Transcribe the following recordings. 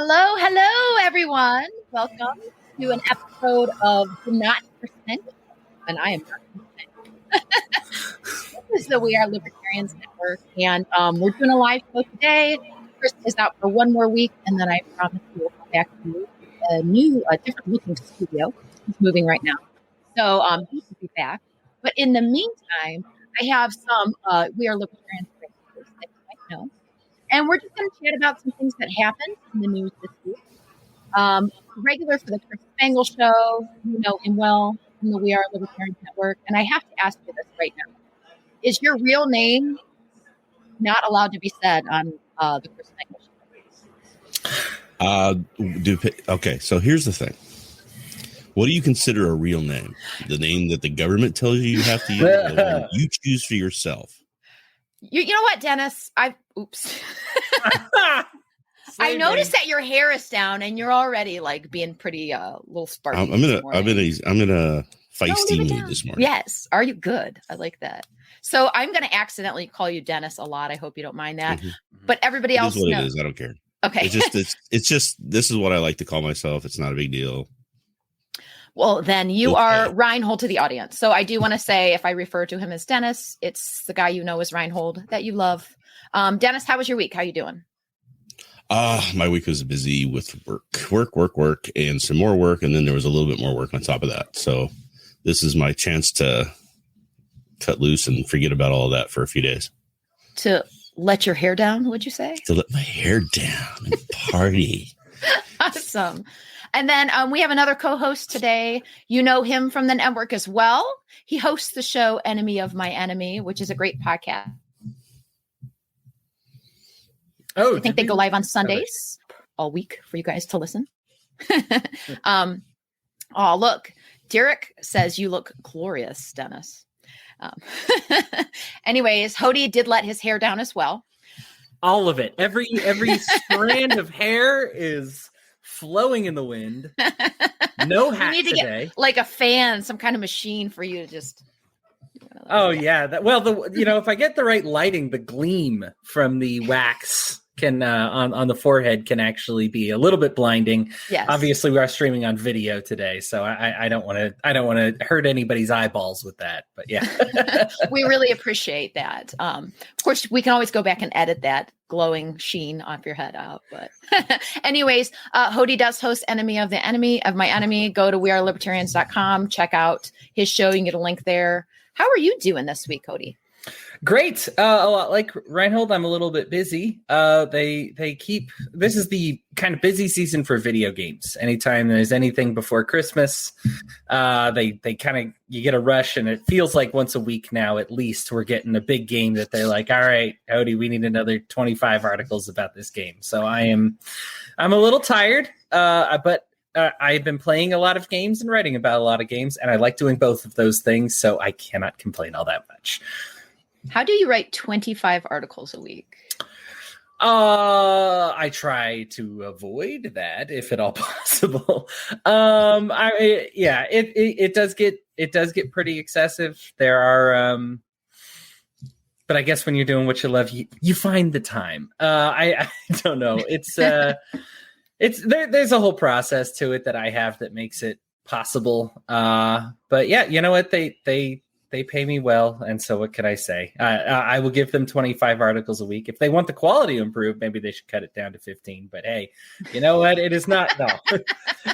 Hello, hello, everyone. Welcome to an episode of The Not Percent. And I am not percent. This is the We Are Libertarians Network. And we're doing a live show today. Chris is out for one more week. And then I promise we will come back to a different looking studio. He's moving right now. So he will be back. But in the meantime, I have some We Are Libertarians regulars that you might know. And we're just going to chat about some things that happened in the news this week. Regular for the Chris Spangle Show, you know him well from the We Are Libertarians Network. And I have to ask you this right now. Is your real name not allowed to be said on the Chris Spangle Show? Okay, so here's the thing. What do you consider a real name? The name that the government tells you have to use, or the one you choose for yourself? You know what, Dennis? Oops. I noticed that your hair is down and you're already like being pretty little sparky. I'm in a feisty mood this morning. Yes. Are you good? I like that. So I'm going to accidentally call you Dennis a lot. I hope you don't mind that. Mm-hmm. But everybody else knows. It is. I don't care. Okay. It's just this is what I like to call myself. It's not a big deal. Well, then you are Reinhold to the audience. So I do want to say, if I refer to him as Dennis, it's the guy you know as Reinhold that you love. Dennis, how was your week? How you doing? My week was busy with work, and some more work. And then there was a little bit more work on top of that. So this is my chance to cut loose and forget about all of that for a few days. To let your hair down, would you say? To let my hair down and party. Awesome. And then we have another co-host today. You know him from the network as well. He hosts the show Enemy of My Enemy, which is a great podcast. Oh, I think they go live on Sundays all week for you guys to listen. Oh, look, Derek says you look glorious, Dennis. Anyways, Hody did let his hair down as well. All of it. Every strand of hair is flowing in the wind. No hat you need to today. Get like a fan, some kind of machine for you to just. Yeah. If I get the right lighting, the gleam from the wax can on the forehead can actually be a little bit blinding. Yes. Obviously, we are streaming on video today, so I don't want to hurt anybody's eyeballs with that. But yeah, we really appreciate that. Of course, we can always go back and edit that glowing sheen off your head out. But anyways, Hody does host Enemy of My Enemy. Go to wearelibertarians.com. Check out his show. You can get a link there. How are you doing this week, Hody? Great. A lot like Reinhold, I'm a little bit busy. This is the kind of busy season for video games. Anytime there's anything before Christmas, you get a rush, and it feels like once a week now, at least, we're getting a big game that they're like, all right, Hody, we need another 25 articles about this game. So I'm a little tired, but I've been playing a lot of games and writing about a lot of games, and I like doing both of those things. So I cannot complain all that much. How do you write 25 articles a week? I try to avoid that if at all possible. It does get pretty excessive. There are, but I guess when you're doing what you love, you find the time. I don't know. There's a whole process to it that I have that makes it possible. But yeah, you know what? They pay me well, and so what could I say? I will give them 25 articles a week. If they want the quality to improve, maybe they should cut it down to 15. But hey, you know what? It is not. No,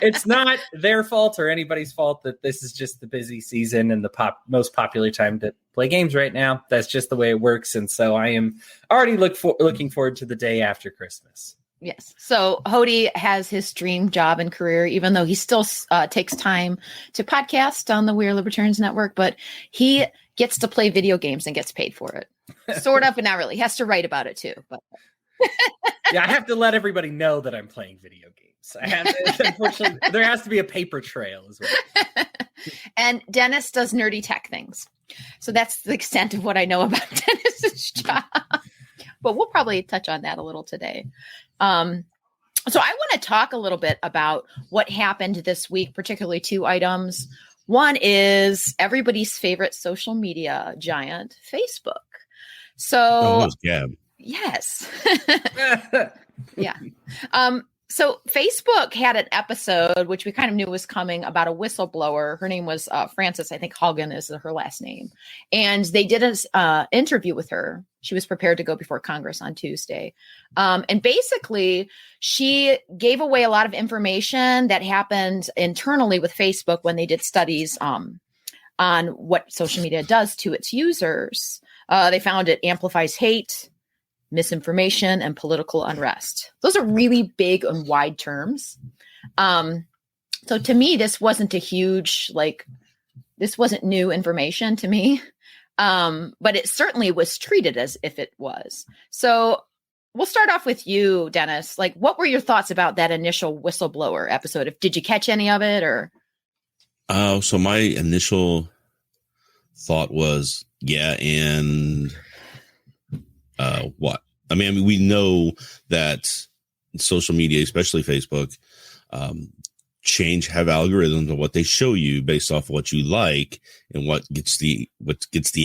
it's not their fault or anybody's fault that this is just the busy season and the most popular time to play games right now. That's just the way it works, and so I am already looking forward to the day after Christmas. Yes. So Hody has his dream job and career, even though he still takes time to podcast on the We Are Libertarians Network, but he gets to play video games and gets paid for it. Sort of, but not really. He has to write about it too. But yeah, I have to let everybody know that I'm playing video games. Unfortunately, there has to be a paper trail as well. And Dennis does nerdy tech things. So that's the extent of what I know about Dennis's job. But we'll probably touch on that a little today. So I want to talk a little bit about what happened this week, particularly two items. One is everybody's favorite social media giant, Facebook. So, Gab. Yes. Yeah. So Facebook had an episode, which we kind of knew was coming, about a whistleblower. Her name was Frances, I think Haugen is her last name. And they did an interview with her. She was prepared to go before Congress on Tuesday. And basically, she gave away a lot of information that happened internally with Facebook when they did studies on what social media does to its users. They found it amplifies hate, misinformation, and political unrest. Those are really big and wide terms. So to me, this wasn't this wasn't new information to me. But it certainly was treated as if it was. So we'll start off with you, Dennis. Like, what were your thoughts about that initial whistleblower episode? Did you catch any of it, or? So my initial thought was, yeah, and what? I mean, we know that social media, especially Facebook, have algorithms of what they show you based off what you like and what gets the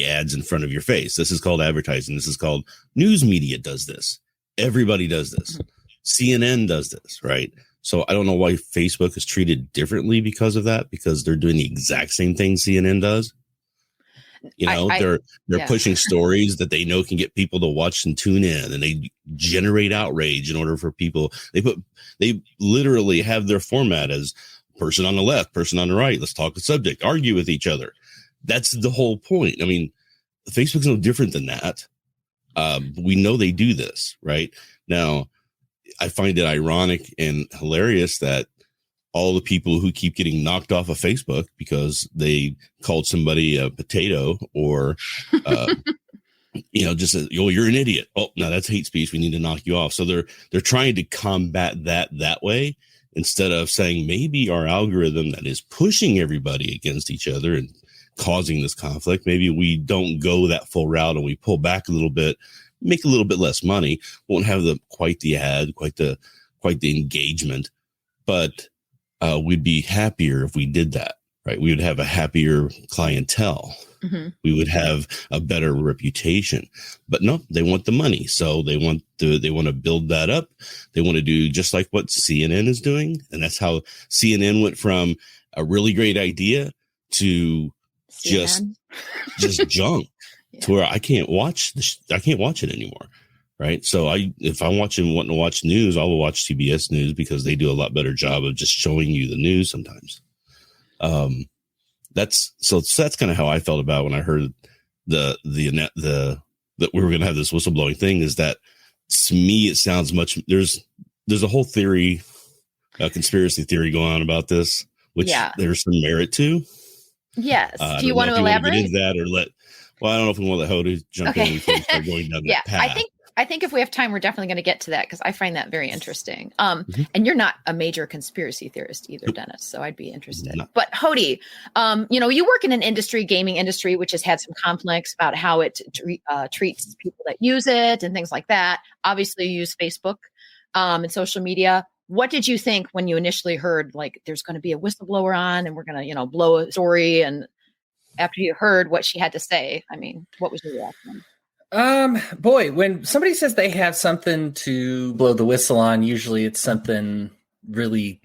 ads in front of your face. This is called advertising. This is called news media does this. Everybody does this. CNN does this, right? So I don't know why Facebook is treated differently because of that, because they're doing the exact same thing CNN does. You know, they're pushing stories that they know can get people to watch and tune in, and they generate outrage in order for people. They literally have their format as person on the left, person on the right. Let's talk the subject, argue with each other. That's the whole point. I mean, Facebook's no different than that. We know they do this right now. I find it ironic and hilarious that all the people who keep getting knocked off of Facebook because they called somebody a potato or, just you're an idiot. Oh, no, that's hate speech. We need to knock you off. So they're trying to combat that way instead of saying maybe our algorithm that is pushing everybody against each other and causing this conflict, maybe we don't go that full route and we pull back a little bit, make a little bit less money, won't have quite the ad, quite the engagement, but we'd be happier if we did that, right? We would have a happier clientele. Mm-hmm. We would have a better reputation. But no, they want the money. So they want to build that up. They want to do just like what CNN is doing. And that's how CNN went from a really great idea to just junk to where I can't watch it anymore. Right. So if I'm wanting to watch news, I will watch CBS News because they do a lot better job of just showing you the news sometimes. That's kind of how I felt about when I heard that we were going to have this whistleblowing thing. Is that to me, it sounds much. There's a whole theory, a conspiracy theory going on about this, which there's some merit to. Yes. Do you want to elaborate? Get into that or I don't know if we want to let Hoda jump in before we start going down that path. I think if we have time, we're definitely going to get to that because I find that very interesting. And you're not a major conspiracy theorist either, Dennis, so I'd be interested. No. But Hody, you work in an industry, gaming industry, which has had some conflicts about how it treats people that use it and things like that. Obviously, you use Facebook and social media. What did you think when you initially heard there's going to be a whistleblower on and we're going to blow a story? And after you heard what she had to say, I mean, what was your reaction? When somebody says they have something to blow the whistle on, usually it's something really,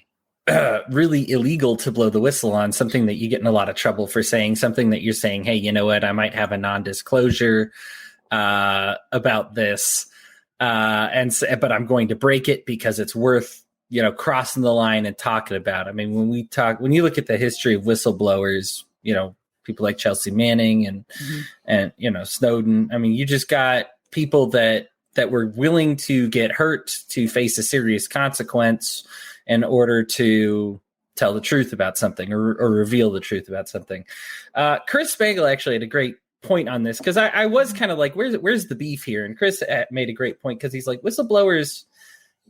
really illegal to blow the whistle on, something that you get in a lot of trouble for saying, something that you're saying, hey, you know what, I might have a non-disclosure about this, but I'm going to break it because it's worth, crossing the line and talking about. I mean, when you look at the history of whistleblowers, people like Chelsea Manning and Snowden. I mean, you just got people that were willing to get hurt to face a serious consequence in order to tell the truth about something or reveal the truth about something. Chris Spangle actually had a great point on this because I was kind of like, where's the beef here? And Chris made a great point because he's like, whistleblowers,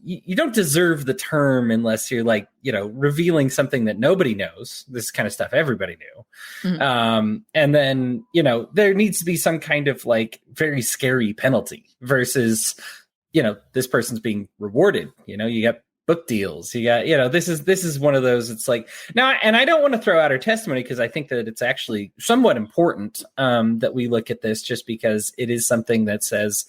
you don't deserve the term unless you're revealing something that nobody knows. This kind of stuff everybody knew. Mm-hmm. And then, there needs to be some kind of very scary penalty versus, this person's being rewarded. You got book deals. You got, this is one of those. It's like now, and I don't want to throw out her testimony because I think that it's actually somewhat important that we look at this just because it is something that says,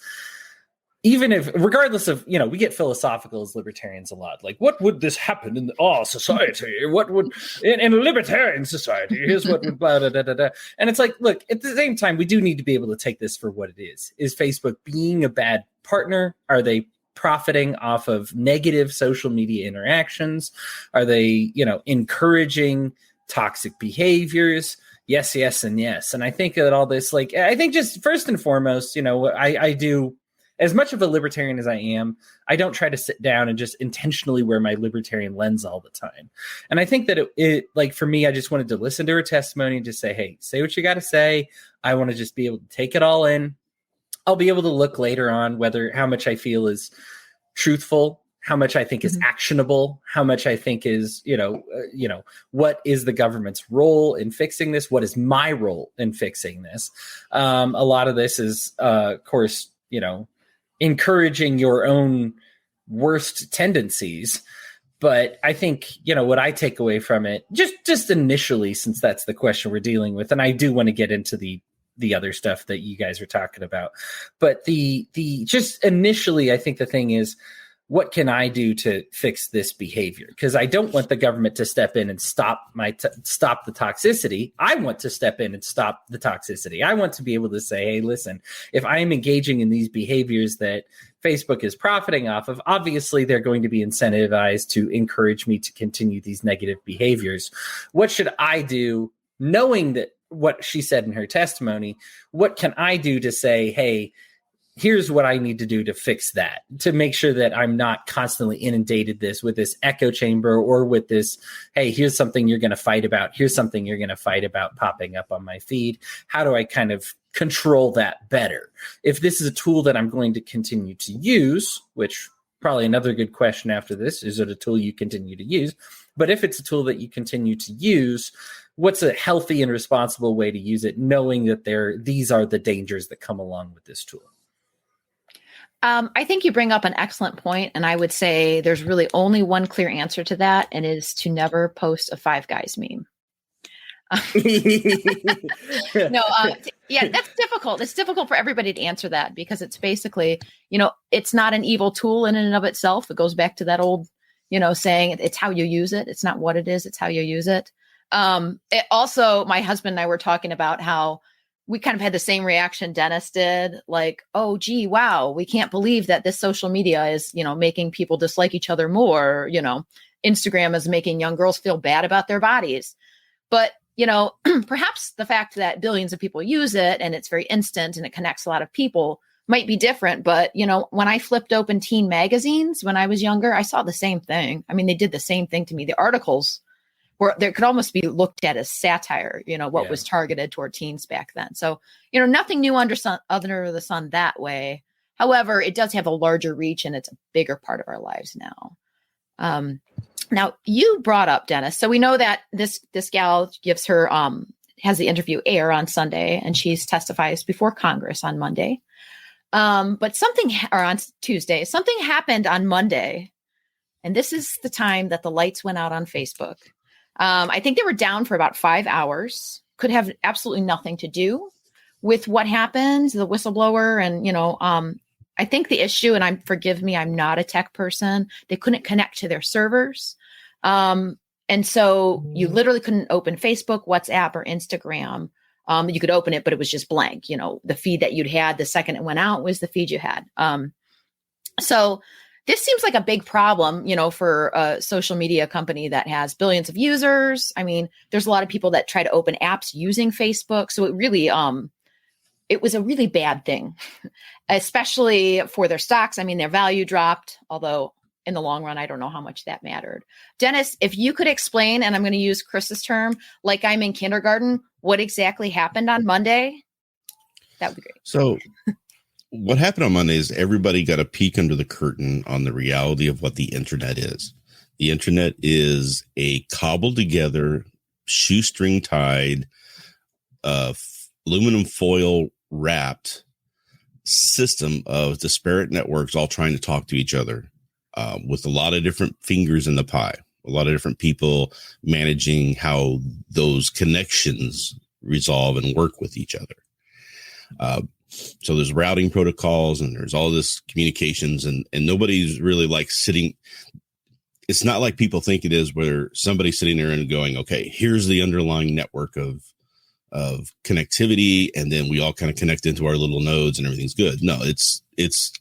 even if, regardless of, we get philosophical as libertarians a lot. Like, what would this happen in our society? What would, in a libertarian society, here's what would, blah, da, da, da, da. And it's like, look, at the same time, we do need to be able to take this for what it is. Is Facebook being a bad partner? Are they profiting off of negative social media interactions? Are they, encouraging toxic behaviors? Yes, yes, and yes. And I think that all this, I think just first and foremost, I do, as much of a libertarian as I am, I don't try to sit down and just intentionally wear my libertarian lens all the time. And I think that it for me, I just wanted to listen to her testimony and just say, hey, say what you got to say. I want to just be able to take it all in. I'll be able to look later on how much I feel is truthful, how much I think is actionable, how much I think is, what is the government's role in fixing this? What is my role in fixing this? A lot of this is, of course, encouraging your own worst tendencies. But I think, what I take away from it, just initially, since that's the question we're dealing with, and I do want to get into the other stuff that you guys are talking about. But the just initially, I think the thing is, what can I do to fix this behavior? Because I don't want the government to step in and stop stop the toxicity. I want to step in and stop the toxicity. I want to be able to say, hey, listen, if I am engaging in these behaviors that Facebook is profiting off of, obviously they're going to be incentivized to encourage me to continue these negative behaviors. What should I do, knowing that what she said in her testimony? What can I do to say, hey, here's what I need to do to fix that, to make sure that I'm not constantly inundated with this echo chamber, or with this, hey, here's something you're going to fight about. Here's something you're going to fight about popping up on my feed. How do I kind of control that better? If this is a tool that I'm going to continue to use, which probably another good question after this, is it a tool you continue to use? But if it's a tool that you continue to use, what's a healthy and responsible way to use it, knowing that these are the dangers that come along with this tool? I think you bring up an excellent point, and I would say there's really only one clear answer to that, and it is to never post a Five Guys meme. Yeah, that's difficult. It's difficult for everybody to answer that, because it's basically, it's not an evil tool in and of itself. It goes back to that old, saying it's how you use it. It's not what it is. It's how you use it. It also, my husband and I were talking about how we kind of had the same reaction Dennis did, like, oh, gee, wow, we can't believe that this social media is, making people dislike each other more. Instagram is making young girls feel bad about their bodies. But, perhaps the fact that billions of people use it and it's very instant and it connects a lot of people might be different. But, when I flipped open teen magazines when I was younger, I saw the same thing. I mean, they did the same thing to me. The articles where there could almost be looked at as satire, what was targeted toward teens back then. So, nothing new under the sun that way. However, it does have a larger reach, and it's a bigger part of our lives now. Now, you brought up, Dennis, so we know that this gal gives her, has the interview air on Sunday, and she testifies before Congress on Monday. But on Tuesday, something happened on Monday, and this is the time that the lights went out on Facebook. I think they were down for about 5 hours, could have absolutely nothing to do with what happened, the whistleblower. And, I think the issue, and forgive me, I'm not a tech person, they couldn't connect to their servers. And so you literally couldn't open Facebook, WhatsApp, or Instagram. You could open it, but it was just blank. The feed that you'd had the second it went out was the feed you had. So this seems like a big problem, for a social media company that has billions of users. I mean, there's a lot of people that try to open apps using Facebook. So it really, it was a really bad thing, especially for their stocks. I mean, their value dropped, although in the long run, I don't know how much that mattered. Dennis, if you could explain, and I'm going to use Chris's term, like I'm in kindergarten, what exactly happened on Monday, that would be great. So what happened on Monday is everybody got a peek under the curtain on the reality of what the internet is. The internet is a cobbled together, shoestring tied, aluminum foil wrapped system of disparate networks all trying to talk to each other, with a lot of different fingers in the pie, a lot of different people managing how those connections resolve and work with each other. So there's routing protocols and there's all this communications, and nobody's really like sitting. It's not like people think it is, where somebody's sitting there and going, okay, here's the underlying network of connectivity, and then we all kind of connect into our little nodes and everything's good. No, it's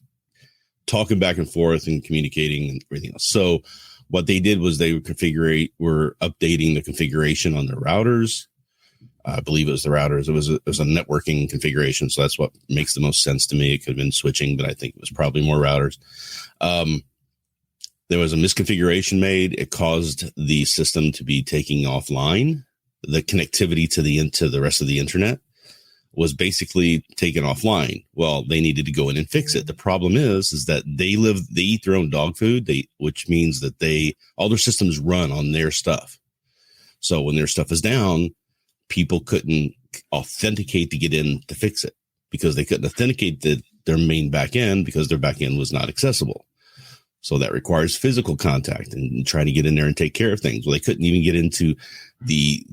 talking back and forth and communicating and everything else. So what they did was they were updating the configuration on the routers. I believe it was the routers. It was a networking configuration. So that's what makes the most sense to me. It could have been switching, but I think it was probably more routers. There was a misconfiguration made. It caused the system to be taking offline. The connectivity to the rest of the internet was basically taken offline. Well, they needed to go in and fix it. The problem is that they eat their own dog food, which means that all their systems run on their stuff. So when their stuff is down, people couldn't authenticate to get in to fix it because they couldn't authenticate their main back end because their back end was not accessible. So that requires physical contact and trying to get in there and take care of things. Well, they couldn't even get into the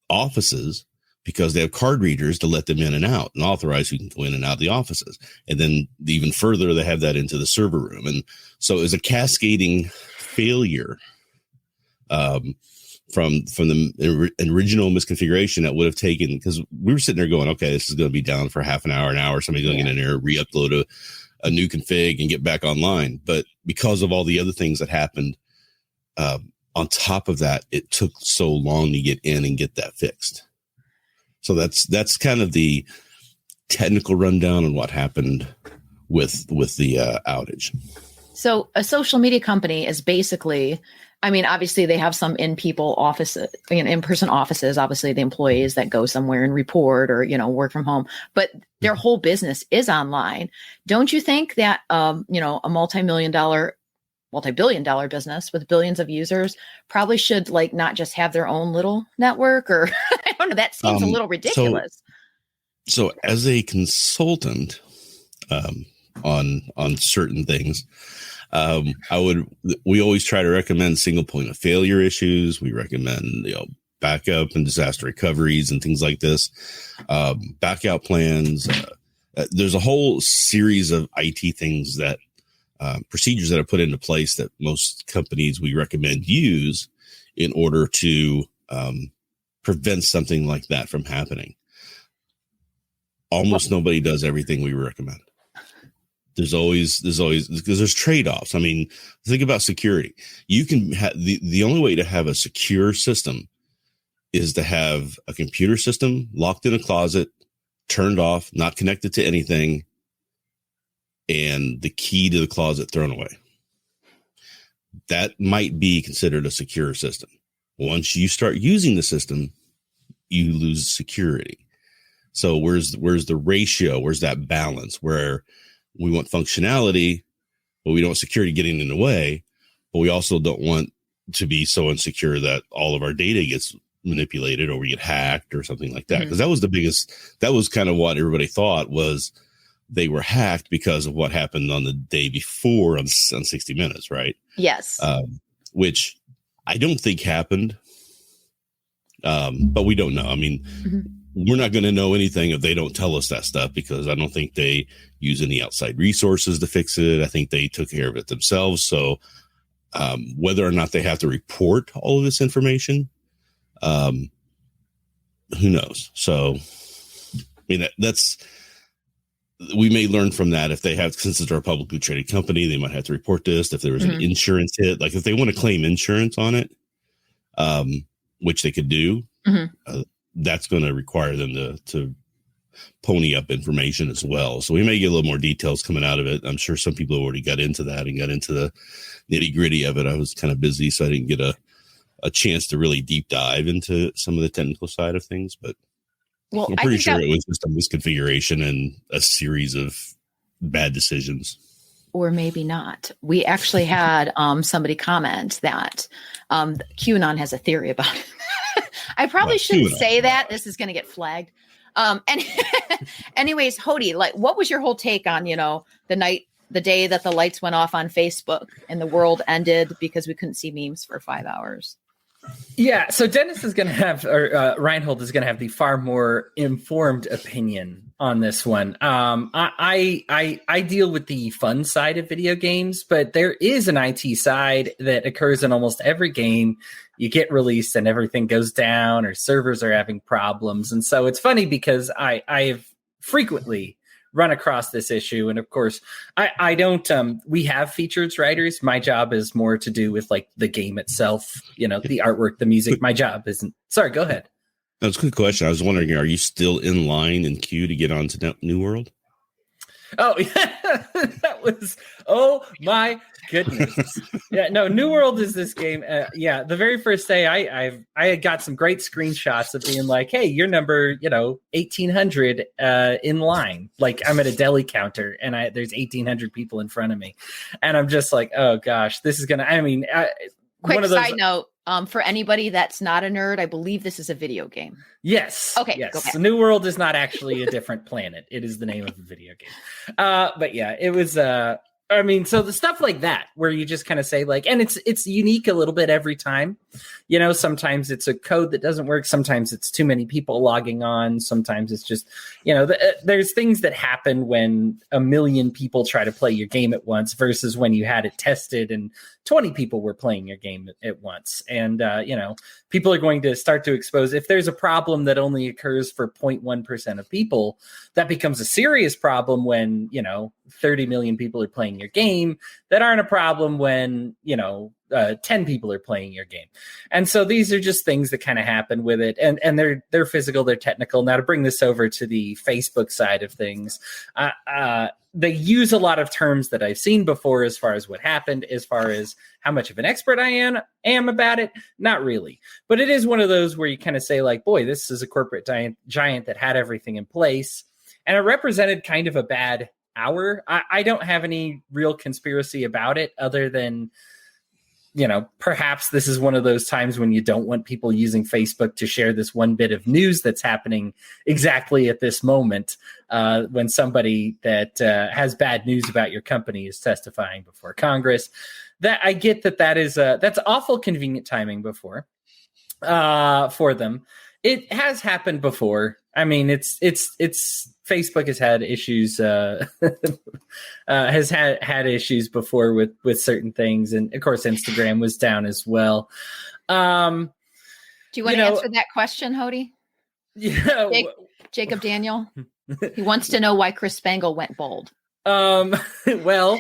offices because they have card readers to let them in and out and authorize who can go in and out of the offices. And then even further, they have that into the server room. And so it was a cascading failure from the original misconfiguration that would have taken, because we were sitting there going, okay, this is going to be down for half an hour. Somebody's going to get in there, re-upload a new config and get back online. But because of all the other things that happened, on top of that, it took so long to get in and get that fixed. So that's kind of the technical rundown on what happened with the outage. So a social media company is basically, I mean, obviously they have some in-person offices, obviously the employees that go somewhere and report or, work from home, but their whole business is online. Don't you think that, a multi-billion dollar business with billions of users probably should not just have their own little network, or I don't know, that seems a little ridiculous. So as a consultant, on certain things, we always try to recommend single point of failure issues. We recommend, backup and disaster recoveries and things like this, backup plans. There's a whole series of IT things that, procedures that are put into place that most companies we recommend use in order to, prevent something like that from happening. Almost nobody does everything we recommend. There's always because there's trade-offs. I mean, think about security. You can have the only way to have a secure system is to have a computer system locked in a closet, turned off, not connected to anything, and the key to the closet thrown away. That might be considered a secure system. Once you start using the system, you lose security. So where's the ratio? Where's that balance where we want functionality, but we don't want security getting in the way, but we also don't want to be so insecure that all of our data gets manipulated or we get hacked or something like that. Because that was kind of what everybody thought was they were hacked because of what happened on the day before on 60 Minutes, right? Yes. Which I don't think happened, but we don't know. I mean, we're not going to know anything if they don't tell us that stuff, because I don't think they use any outside resources to fix it. I think they took care of it themselves. So whether or not they have to report all of this information, who knows? So, I mean, we may learn from that. If they have, since it's a publicly traded company, they might have to report this. If there was an insurance hit, like if they want to claim insurance on it, which they could do, that's going to require them to pony up information as well. So we may get a little more details coming out of it. I'm sure some people already got into that and got into the nitty gritty of it. I was kind of busy, so I didn't get a chance to really deep dive into some of the technical side of things, but I'm pretty sure it was just a misconfiguration and a series of bad decisions. Or maybe not. We actually had somebody comment that QAnon has a theory about it. I probably shouldn't say that. This is going to get flagged. Anyways, Hody, what was your whole take on, the day that the lights went off on Facebook and the world ended because we couldn't see memes for 5 hours? Yeah, so Dennis is going to have, or Reinhold is going to have the far more informed opinion on this one. I deal with the fun side of video games, but there is an IT side that occurs in almost every game. You get released and everything goes down, or servers are having problems. And so it's funny because I have frequently run across this issue. And of course, I don't, we have features writers. My job is more to do with like the game itself, the artwork, the music. My job isn't. Sorry, go ahead. That's a good question. I was wondering, are you still in line in queue to get onto New World? Oh, yeah. That was, oh my goodness. Yeah, no, New World is this game. The very first day I had got some great screenshots of being like, hey, you're number, 1800 in line. Like I'm at a deli counter and there's 1800 people in front of me. And I'm just like, oh gosh, this is going to, quick side note. For anybody that's not a nerd, I believe this is a video game. Yes. Okay. Yes. The New World is not actually a different planet. It is the name of a video game. But yeah, it was. So the stuff like that, where you just kind of say like, and it's unique a little bit every time. Sometimes it's a code that doesn't work. Sometimes it's too many people logging on. Sometimes it's just, there's things that happen when a million people try to play your game at once versus when you had it tested and 20 people were playing your game at once. And, people are going to start to expose if there's a problem that only occurs for 0.1% of people, that becomes a serious problem when, 30 million people are playing your game, that aren't a problem when, 10 people are playing your game. And so these are just things that kind of happen with it. And they're physical, they're technical. Now to bring this over to the Facebook side of things, they use a lot of terms that I've seen before as far as what happened, as far as how much of an expert I am about it. Not really. But it is one of those where you kind of say like, boy, this is a corporate giant that had everything in place. And it represented kind of a bad hour. I don't have any real conspiracy about it other than, perhaps this is one of those times when you don't want people using Facebook to share this one bit of news that's happening exactly at this moment when somebody that has bad news about your company is testifying before Congress. That I get that's awful convenient timing for them. It has happened before. I mean, it's Facebook has had issues, has had issues before with certain things, and of course, Instagram was down as well. Do you want to answer that question, Hody? Yeah, Jacob Daniel. He wants to know why Chris Spangle went bold. Well,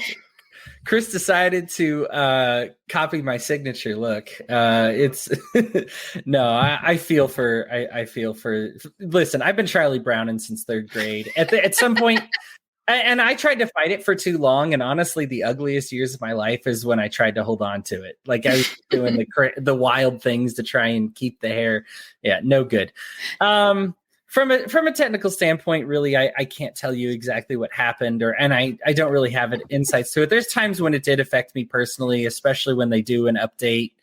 Chris decided to copy my signature look. It's no, I feel for. Listen, I've been Charlie Browning since third grade. At some point, and I tried to fight it for too long. And honestly, the ugliest years of my life is when I tried to hold on to it. Like I was doing the wild things to try and keep the hair. Yeah, no good. From a technical standpoint, really, I can't tell you exactly what happened, and I don't really have insights to it. There's times when it did affect me personally, especially when they do an update.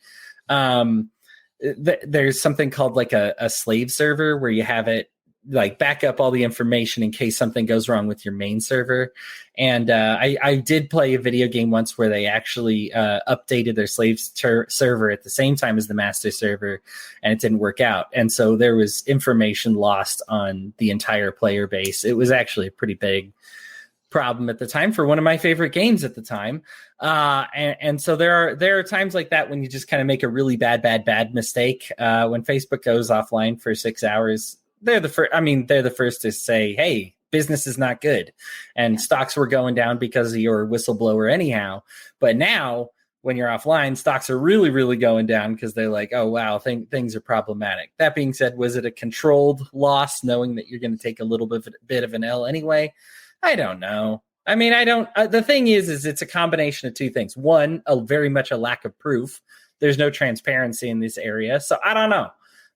There's something called like a slave server where you have it like back up all the information in case something goes wrong with your main server. And I did play a video game once where they actually updated their slave server at the same time as the master server, and it didn't work out. And so there was information lost on the entire player base. It was actually a pretty big problem at the time for one of my favorite games at the time. And so there are times like that when you just kind of make a really bad mistake. When Facebook goes offline for 6 hours, they're the first to say, hey, business is not good. And stocks were going down because of your whistleblower anyhow. But now when you're offline, stocks are really, really going down because they're like, oh, wow, things are problematic. That being said, was it a controlled loss knowing that you're going to take a little bit of an L anyway? I don't know. I mean, the thing is it's a combination of two things. One, very much a lack of proof. There's no transparency in this area. So I don't know.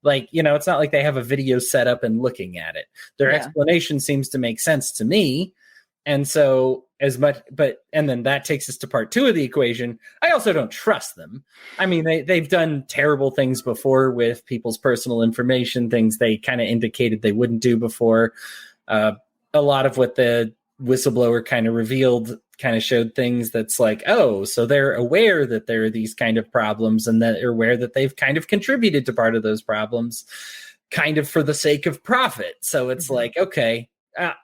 Like, it's not like they have a video set up and looking at it. Their explanation seems to make sense to me. And so and then that takes us to part two of the equation. I also don't trust them. I mean, they've done terrible things before with people's personal information, things they kind of indicated they wouldn't do before. A lot of what the whistleblower kind of revealed kind of showed things that's like, oh, so they're aware that there are these kind of problems and that they're aware that they've kind of contributed to part of those problems kind of for the sake of profit. So it's like, okay,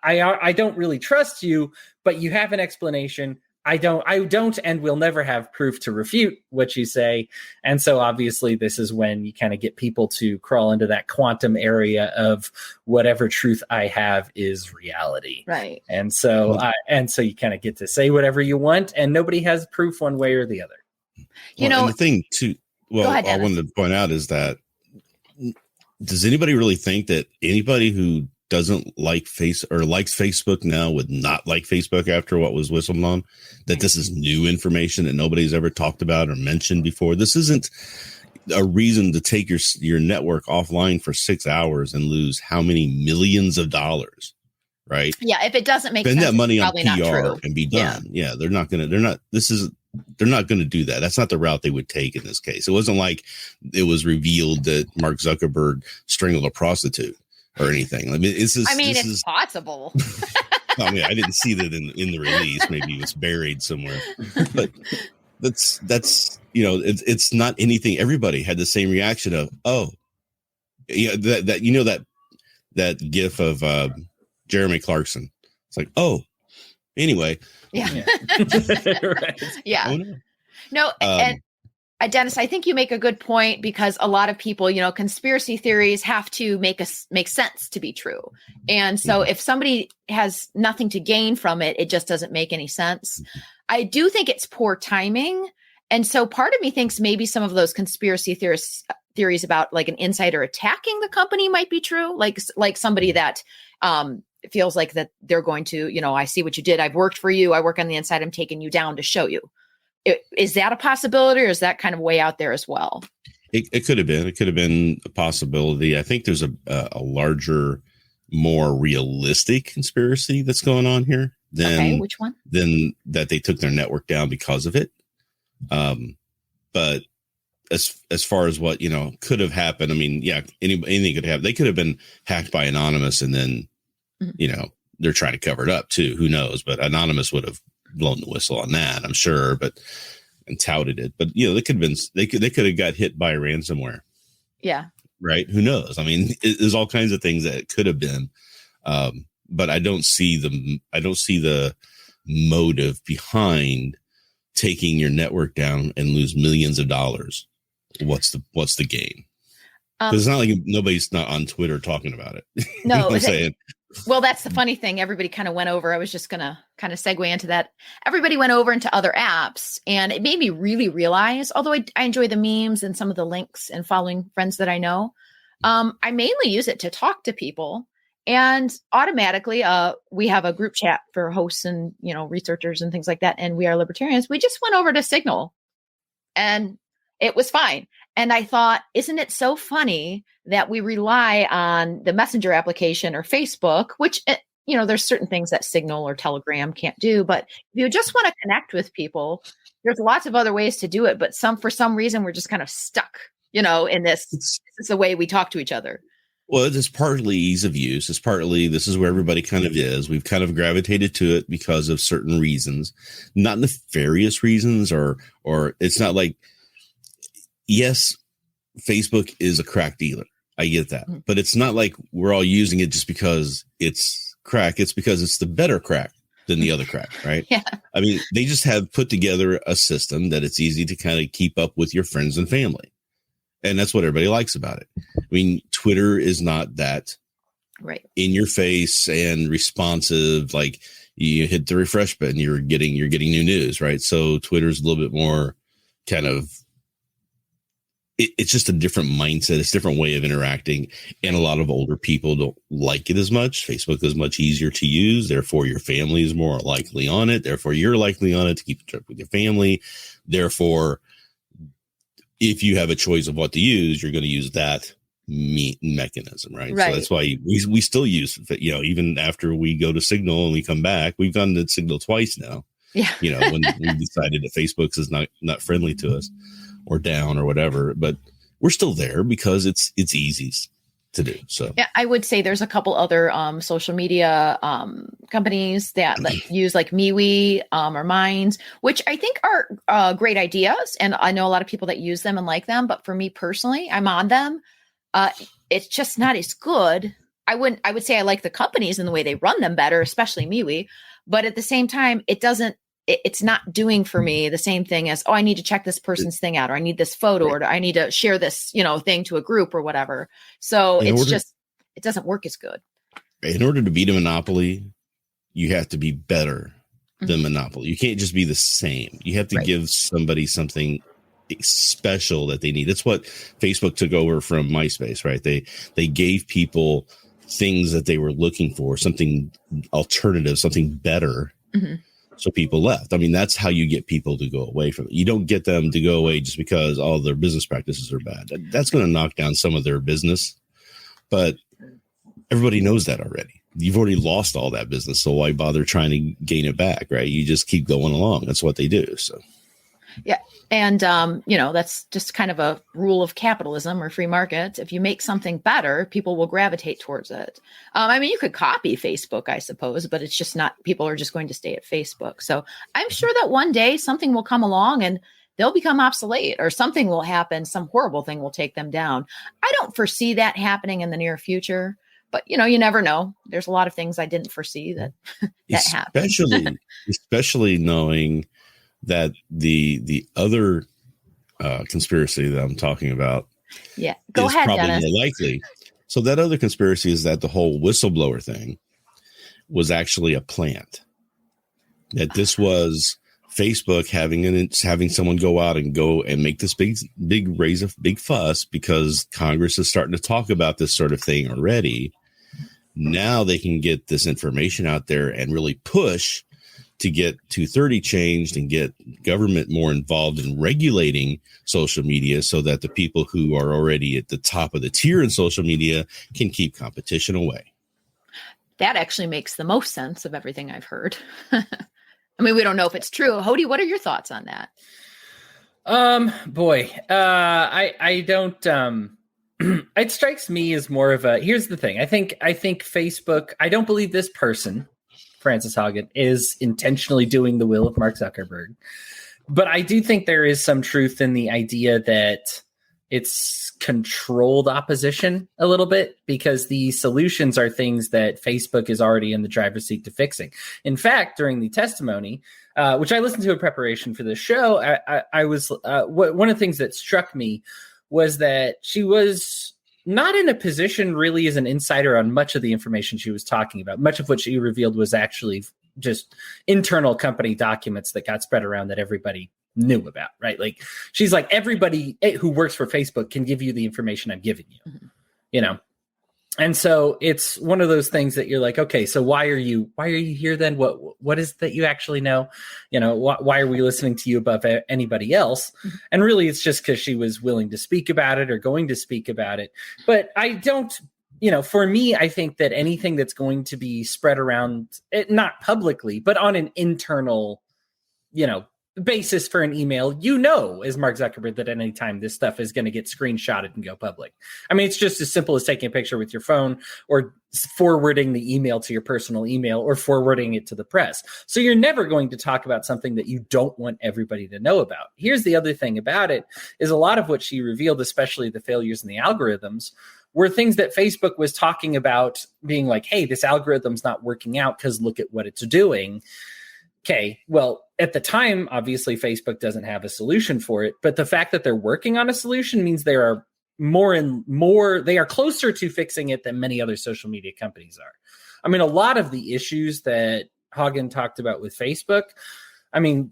I don't really trust you, but you have an explanation. I don't and will never have proof to refute what you say. And so obviously this is when you kind of get people to crawl into that quantum area of whatever truth I have is reality. Right. And so you kind of get to say whatever you want and nobody has proof one way or the other. You know, and the thing too, I wanted to point out is that, does anybody really think that anybody who doesn't like likes Facebook now would not like Facebook after what was whistled on, that this is new information that nobody's ever talked about or mentioned before? This isn't a reason to take your network offline for 6 hours and lose how many millions of dollars, right? Yeah. If it doesn't make sense, spend that money on PR and be done. Yeah. They're not going to do that. That's not the route they would take in this case. It wasn't like it was revealed that Mark Zuckerberg strangled a prostitute or anything. I mean, it's possible. I mean, I didn't see that in the release. Maybe it's buried somewhere, but that's it's not anything. Everybody had the same reaction of, oh, yeah, that gif of Jeremy Clarkson. It's like, oh, anyway. Yeah. Right. Yeah. Oh, no. No, and Dennis, I think you make a good point, because a lot of people, conspiracy theories have to make sense to be true. And so if somebody has nothing to gain from it, it just doesn't make any sense. I do think it's poor timing. And so part of me thinks maybe some of those conspiracy theories about like an insider attacking the company might be true. Like somebody that feels like that they're going to, I see what you did. I've worked for you. I work on the inside. I'm taking you down to show you. Is that a possibility, or is that kind of way out there as well? It could have been. It could have been a possibility. I think there's a larger, more realistic conspiracy that's going on here than which one? Than that they took their network down because of it. But as far as what could have happened, I mean, yeah, anything could have. They could have been hacked by Anonymous, and then they're trying to cover it up too. Who knows? But Anonymous would have blown the whistle on that, I'm sure, and touted it. But they could have got hit by ransomware. Yeah. Right. Who knows? I mean, there's all kinds of things that it could have been. But I don't see the motive behind taking your network down and lose millions of dollars. What's the gain? Because it's not like nobody's not on Twitter talking about it. No, you know what I'm saying? Well, that's the funny thing. Everybody kind of went over. I was just going to kind of segue into that. Everybody went over into other apps, and it made me really realize, although I enjoy the memes and some of the links and following friends that I know, I mainly use it to talk to people. And automatically, we have a group chat for hosts and, researchers and things like that. And we are Libertarians. We just went over to Signal, and it was fine. And I thought, isn't it so funny that we rely on the Messenger application or Facebook, which, there's certain things that Signal or Telegram can't do. But if you just want to connect with people, there's lots of other ways to do it. But for some reason, we're just kind of stuck, in this. This is the way we talk to each other. Well, it's partly ease of use. It's partly this is where everybody kind of is. We've kind of gravitated to it because of certain reasons, not nefarious reasons, or it's not like, yes, Facebook is a crack dealer. I get that. But it's not like we're all using it just because it's crack. It's because it's the better crack than the other crack, right? Yeah. I mean, they just have put together a system that it's easy to kind of keep up with your friends and family. And that's what everybody likes about it. I mean, Twitter is not that right in your face and responsive. Like you hit the refresh button, you're getting new news, right? So Twitter's a little bit more kind of, it's just a different mindset. It's a different way of interacting. And a lot of older people don't like it as much. Facebook is much easier to use. Therefore, your family is more likely on it. Therefore, you're likely on it to keep in touch with your family. Therefore, if you have a choice of what to use, you're going to use that mechanism, right? So that's why we still use, even after we go to Signal and we come back, we've gone to Signal twice now. Yeah. When we decided that Facebook is not friendly to us or down or whatever, but we're still there because it's easy to do. So yeah, I would say there's a couple other social media companies that use like MeWe or Minds, which I think are great ideas. And I know a lot of people that use them and like them. But for me personally, I'm on them. It's just not as good I would say I like the companies and the way they run them better, especially MeWe. But at the same time, it's not doing for me the same thing as, I need to check this person's thing out, or I need this photo, or I need to share this, thing to a group or whatever. So it doesn't work as good. In order to beat a monopoly, you have to be better than monopoly. You can't just be the same. You have to give somebody something special that they need. That's what Facebook took over from MySpace, right? They gave people things that they were looking for, something alternative, something better. Mm-hmm. So people left. I mean, that's how you get people to go away from it. You don't get them to go away just because all their business practices are bad. That's going to knock down some of their business, but everybody knows that already. You've already lost all that business, so why bother trying to gain it back, right? You just keep going along. That's what they do. So, yeah. And, that's just kind of a rule of capitalism or free market. If you make something better, people will gravitate towards it. You could copy Facebook, I suppose, but it's just not, people are just going to stay at Facebook. So I'm sure that one day something will come along and they'll become obsolete, or something will happen. Some horrible thing will take them down. I don't foresee that happening in the near future, but you never know. There's a lot of things I didn't foresee that happen. Especially knowing that the other conspiracy that I'm talking about, go ahead, probably Dennis. more likely. So that other conspiracy is that the whole whistleblower thing was actually a plant. That this was Facebook having someone go out and make this big fuss because Congress is starting to talk about this sort of thing already. Now they can get this information out there and really push to get 230 changed and get government more involved in regulating social media so that the people who are already at the top of the tier in social media can keep competition away. That actually makes the most sense of everything I've heard. We don't know if it's true. Hody, what are your thoughts on that? I don't, it strikes me as more of here's the thing. I think Facebook, I don't believe this person, Frances Haugen, is intentionally doing the will of Mark Zuckerberg. But I do think there is some truth in the idea that it's controlled opposition a little bit, because the solutions are things that Facebook is already in the driver's seat to fixing. In fact, during the testimony, which I listened to in preparation for the show, I was one of the things that struck me was that she was not in a position really as an insider on much of the information she was talking about. Much of what she revealed was actually just internal company documents that got spread around that everybody knew about, right? Like, she's like, everybody who works for Facebook can give you the information I'm giving you, And so it's one of those things that you're like, okay, so why are you here then? What is that you actually know? Why are we listening to you above anybody else? Mm-hmm. And really it's just because she was willing to speak about it or going to speak about it. But I don't, for me, I think that anything that's going to be spread around, not publicly, but on an internal, basis for an email, as Mark Zuckerberg, that at any time this stuff is going to get screenshotted and go public. It's just as simple as taking a picture with your phone or forwarding the email to your personal email or forwarding it to the press. So you're never going to talk about something that you don't want everybody to know about. Here's the other thing about it is a lot of what she revealed, especially the failures in the algorithms, were things that Facebook was talking about, being like, hey, this algorithm's not working out because look at what it's doing. Okay, well, at the time, obviously, Facebook doesn't have a solution for it. But the fact that they're working on a solution means they are they are closer to fixing it than many other social media companies are. A lot of the issues that Haugen talked about with Facebook,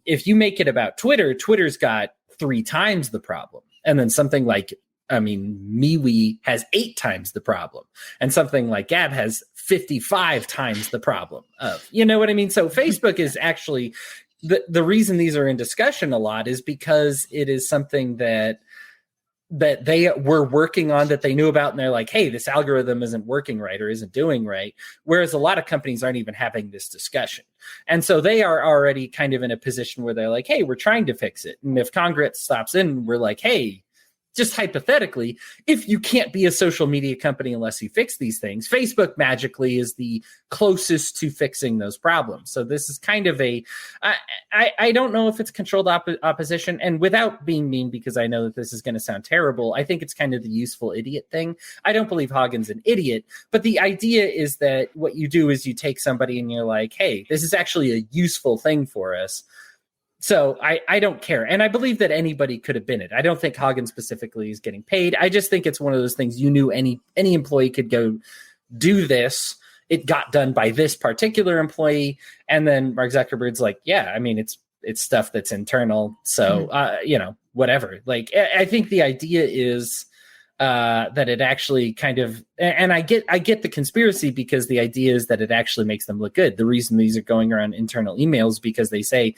if you make it about Twitter, Twitter's got 3 times the problem. And then something like, MeWe has 8 times the problem. And something like Gab has 55 times the problem of, you know what I mean? So Facebook is actually, the reason these are in discussion a lot is because it is something that they were working on, that they knew about, and they're like, hey, this algorithm isn't working right or isn't doing right. Whereas a lot of companies aren't even having this discussion. And so they are already kind of in a position where they're like, hey, we're trying to fix it. And if Congress stops in, we're like, hey, just hypothetically, if you can't be a social media company unless you fix these things, Facebook magically is the closest to fixing those problems. So this is kind of I don't know if it's controlled opposition. And without being mean, because I know that this is going to sound terrible, I think it's kind of the useful idiot thing. I don't believe Hagen's an idiot, but the idea is that what you do is you take somebody and you're like, hey, this is actually a useful thing for us. So I don't care. And I believe that anybody could have been it. I don't think Hagen specifically is getting paid. I just think it's one of those things you knew any employee could go do this. It got done by this particular employee. And then Mark Zuckerberg's like, yeah, I mean, it's stuff that's internal. So, whatever. Like, I think the idea is that it actually kind of, and I get the conspiracy because the idea is that it actually makes them look good. The reason these are going around internal emails because they say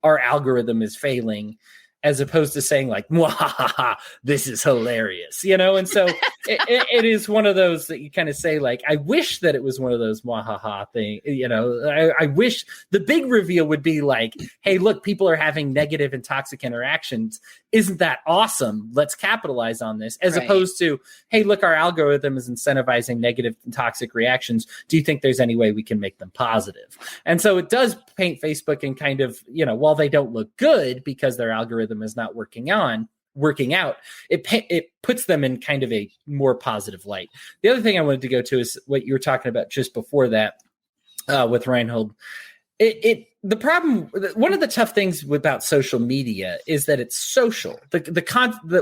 our algorithm is failing, as opposed to saying like, "Mwahaha, this is hilarious," And so it is one of those that you kind of say like, I wish that it was one of those mwahaha thing. I wish the big reveal would be like, hey, look, people are having negative and toxic interactions. Isn't that awesome? Let's capitalize on this. As opposed to, hey, look, our algorithm is incentivizing negative and toxic reactions. Do you think there's any way we can make them positive? And so it does paint Facebook in kind of, while they don't look good because their algorithm is not working out, it puts them in kind of a more positive light. The other thing I wanted to go to is what you were talking about just before that with Reinhold. The problem, one of the tough things about social media is that it's social.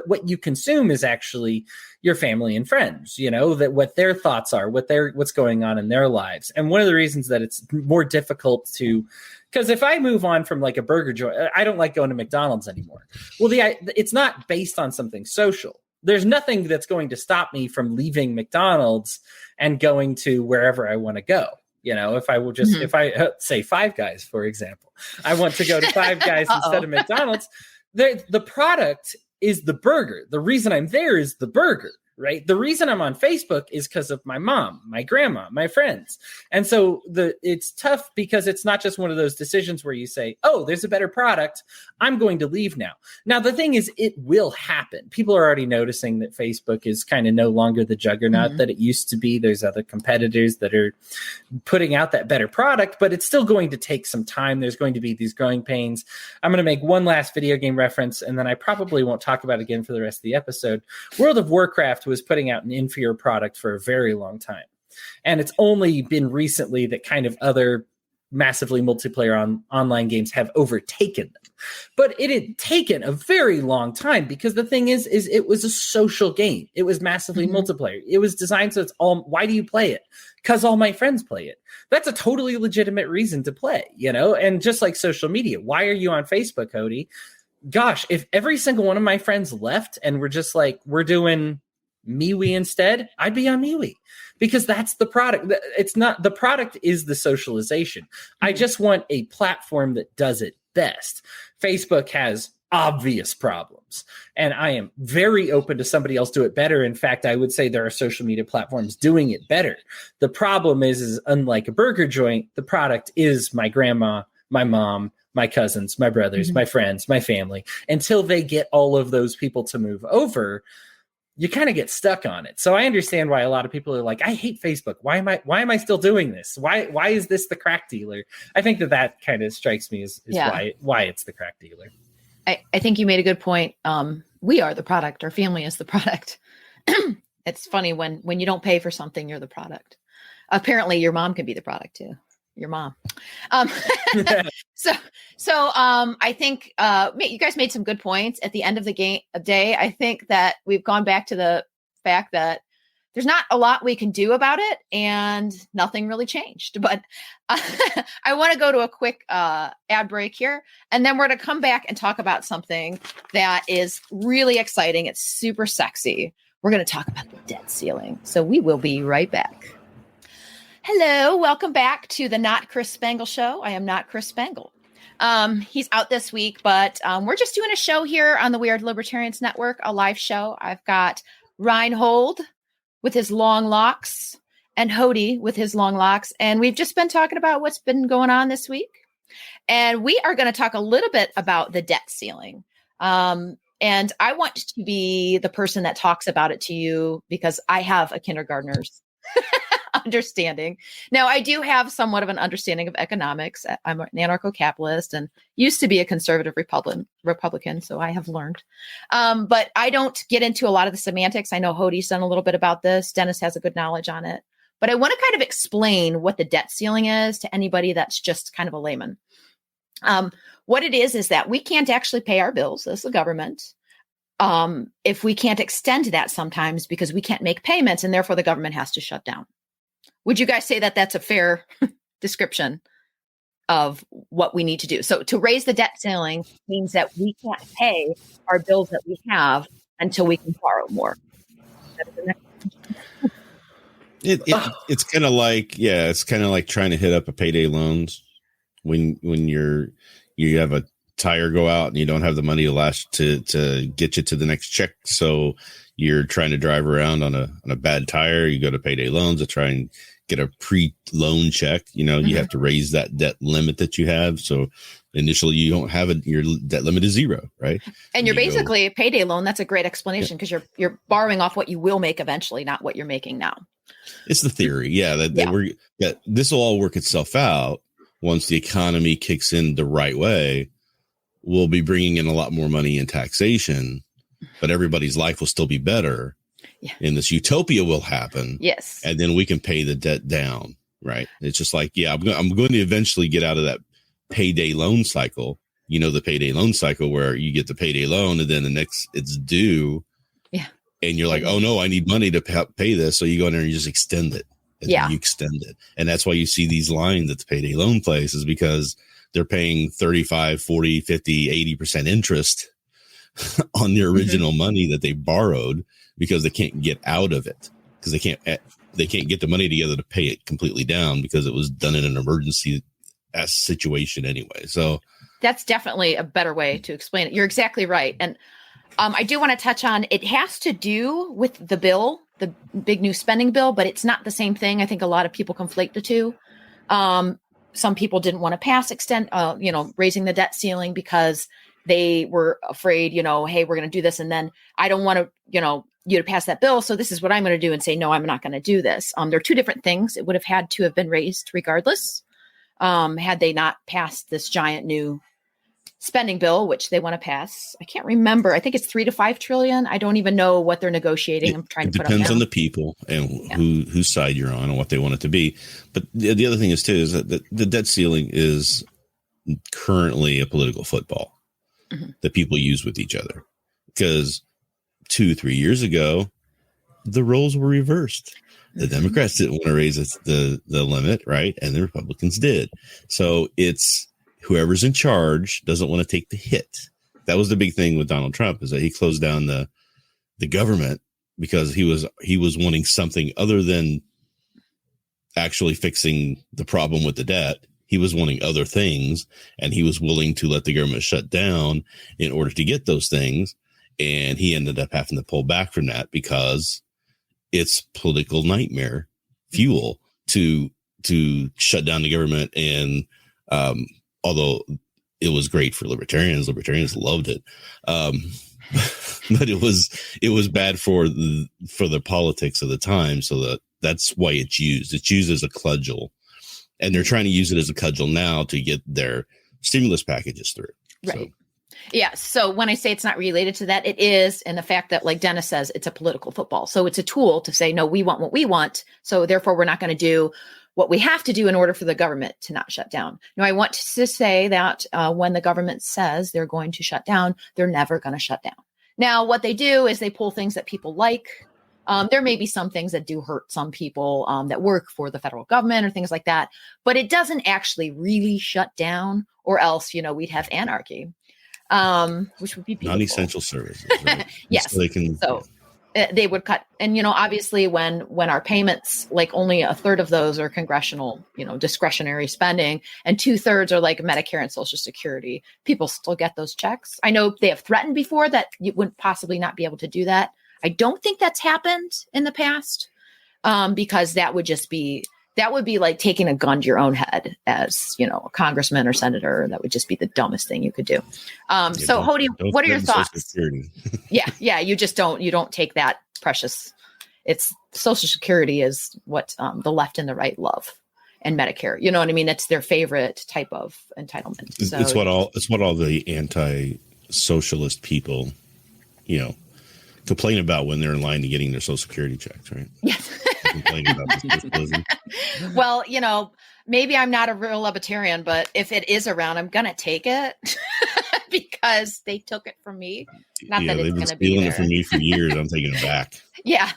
What you consume is actually your family and friends, that what their thoughts are, what's going on in their lives. And one of the reasons that it's more difficult because if I move on from like a burger joint, I don't like going to McDonald's anymore. Well, it's not based on something social. There's nothing that's going to stop me from leaving McDonald's and going to wherever I want to go. If I will just, if I say Five Guys, for example, I want to go to Five Guys instead of McDonald's. The product is the burger. The reason I'm there is the burger, right? The reason I'm on Facebook is because of my mom, my grandma, my friends. And so it's tough because it's not just one of those decisions where you say, oh, there's a better product, I'm going to leave now. Now, the thing is, it will happen. People are already noticing that Facebook is kind of no longer the juggernaut that it used to be. There's other competitors that are putting out that better product, but it's still going to take some time. There's going to be these growing pains. I'm going to make one last video game reference, and then I probably won't talk about it again for the rest of the episode. World of Warcraft was putting out an inferior product for a very long time. And it's only been recently that kind of other massively multiplayer online games have overtaken them. But it had taken a very long time because the thing is it was a social game. It was massively multiplayer. It was designed so it's all, why do you play it? Because all my friends play it. That's a totally legitimate reason to play, And just like social media, why are you on Facebook, Cody? Gosh, if every single one of my friends left and we're just like, we're doing MeWe instead, I'd be on MeWe because that's the product. It's not, the product is the socialization. I just want a platform that does it best. Facebook has obvious problems, and I am very open to somebody else do it better. In fact, I would say there are social media platforms doing it better. The problem is unlike a burger joint, the product is my grandma, my mom, my cousins, my brothers, my friends, my family. Until they get all of those people to move over, you kind of get stuck on it. So I understand why a lot of people are like, I hate Facebook. Why am I still doing this? Why is this the crack dealer? I think that kind of strikes me as why it's the crack dealer. I think you made a good point. We are the product. Our family is the product. It's funny when you don't pay for something, you're the product. Apparently your mom can be the product too. Your mom. So I think you guys made some good points at the end of the day. I think that we've gone back to the fact that there's not a lot we can do about it and nothing really changed. But I want to go to a quick ad break here, and then we're going to come back and talk about something that is really exciting. It's super sexy. We're going to talk about the debt ceiling. So we will be right back. Hello, welcome back to the Not Chris Spangle Show. I am not Chris Spangle. He's out this week, but we're just doing a show here on the Weird Libertarians Network, a live show. I've got Reinhold with his long locks and Hody with his long locks. And we've just been talking about what's been going on this week. And we are going to talk a little bit about the debt ceiling. And I want to be the person that talks about it to you because I have a kindergartner's understanding. Now, I do have somewhat of an understanding of economics. I'm an anarcho-capitalist and used to be a conservative Republican, so I have learned. But I don't get into a lot of the semantics. I know Hody's done a little bit about this. Dennis has a good knowledge on it. But I want to kind of explain what the debt ceiling is to anybody that's just kind of a layman. What it is that we can't actually pay our bills as the government if we can't extend that sometimes because we can't make payments and therefore the government has to shut down. Would you guys say that that's a fair description of what we need to do? So to raise the debt ceiling means that we can't pay our bills that we have until we can borrow more. It's kind of like, it's kind of like trying to hit up a payday loans when you have a tire go out and you don't have the money to get you to the next check. So you're trying to drive around on a bad tire. You go to payday loans to try and get a pre-loan check. You have to raise that debt limit that you have. So initially you don't have it. Your debt limit is zero, right? And you're basically a payday loan. That's a great explanation because you're borrowing off what you will make eventually, not what you're making now. It's the theory. That this will all work itself out once the economy kicks in the right way. We'll be bringing in a lot more money in taxation, but everybody's life will still be better. Yeah. And this utopia will happen. Yes. And then we can pay the debt down. Right. It's just like, I'm going to eventually get out of that payday loan cycle. The payday loan cycle where you get the payday loan and then the next it's due. Yeah. And you're like, oh no, I need money to pay this. So you go in there and you just extend it. And you extend it. And that's why you see these lines at the payday loan place is because they're paying 35, 40, 50, 80% interest on their original money that they borrowed because they can't get out of it because they can't get the money together to pay it completely down because it was done in an emergency situation anyway. So that's definitely a better way to explain it. You're exactly right. And I do want to touch on, it has to do with the bill, the big new spending bill, but it's not the same thing. I think a lot of people conflate the two. Some people didn't want to pass raising the debt ceiling because they were afraid, hey, we're going to do this. And then I don't want to, you to pass that bill. So this is what I'm going to do and say, no, I'm not going to do this. They're two different things. It would have had to have been raised regardless. Had they not passed this giant new spending bill, which they want to pass. I can't remember. I think it's 3 to 5 trillion. I don't even know what they're negotiating. I'm trying to put depends on the people and whose side you're on and what they want it to be. But the other thing is too, is that the debt ceiling is currently a political football that people use with each other because 2-3 years ago, the roles were reversed. The Democrats didn't want to raise the limit, right? And the Republicans did. So it's whoever's in charge doesn't want to take the hit. That was the big thing with Donald Trump is that he closed down the government because he was wanting something other than actually fixing the problem with the debt. He was wanting other things, and he was willing to let the government shut down in order to get those things. And he ended up having to pull back from that because it's political nightmare fuel to shut down the government. And although it was great for libertarians loved it. But it was bad for the politics of the time. So that's why it's used. It's used as a cudgel, and they're trying to use it as a cudgel now to get their stimulus packages through. Right. So. Yeah. So when I say it's not related to that, it is. And the fact that, like Dennis says, it's a political football. So it's a tool to say, no, we want what we want. So therefore, we're not going to do what we have to do in order for the government to not shut down. Now, I want to say that when the government says they're going to shut down, they're never going to shut down. Now, what they do is they pull things that people like. There may be some things that do hurt some people that work for the federal government or things like that, but it doesn't actually really shut down, or else, we'd have anarchy, which would be beautiful. Non-essential services. Right? Yes. So they would cut. And, obviously when our payments, like only a third of those are congressional, discretionary spending, and 2/3 are like Medicare and Social Security, people still get those checks. I know they have threatened before that you would possibly not be able to do that. I don't think that's happened in the past because that would that would be like taking a gun to your own head as, you know, a congressman or senator. That would just be the dumbest thing you could do. So Hody, what are your thoughts? Yeah. You just don't take that precious. It's Social Security is what the left and the right love, and Medicare. You know what I mean? It's their favorite type of entitlement. So, it's what all the anti-socialist people, you know, complain about when they're in line to getting their Social Security checks, right? Yes. Complain about this socialism. Well, you know, maybe I'm not a real libertarian, but if it is around, I'm gonna take it because they took it from me. Not that it's gonna be it from me for years. I'm taking it back. Yeah.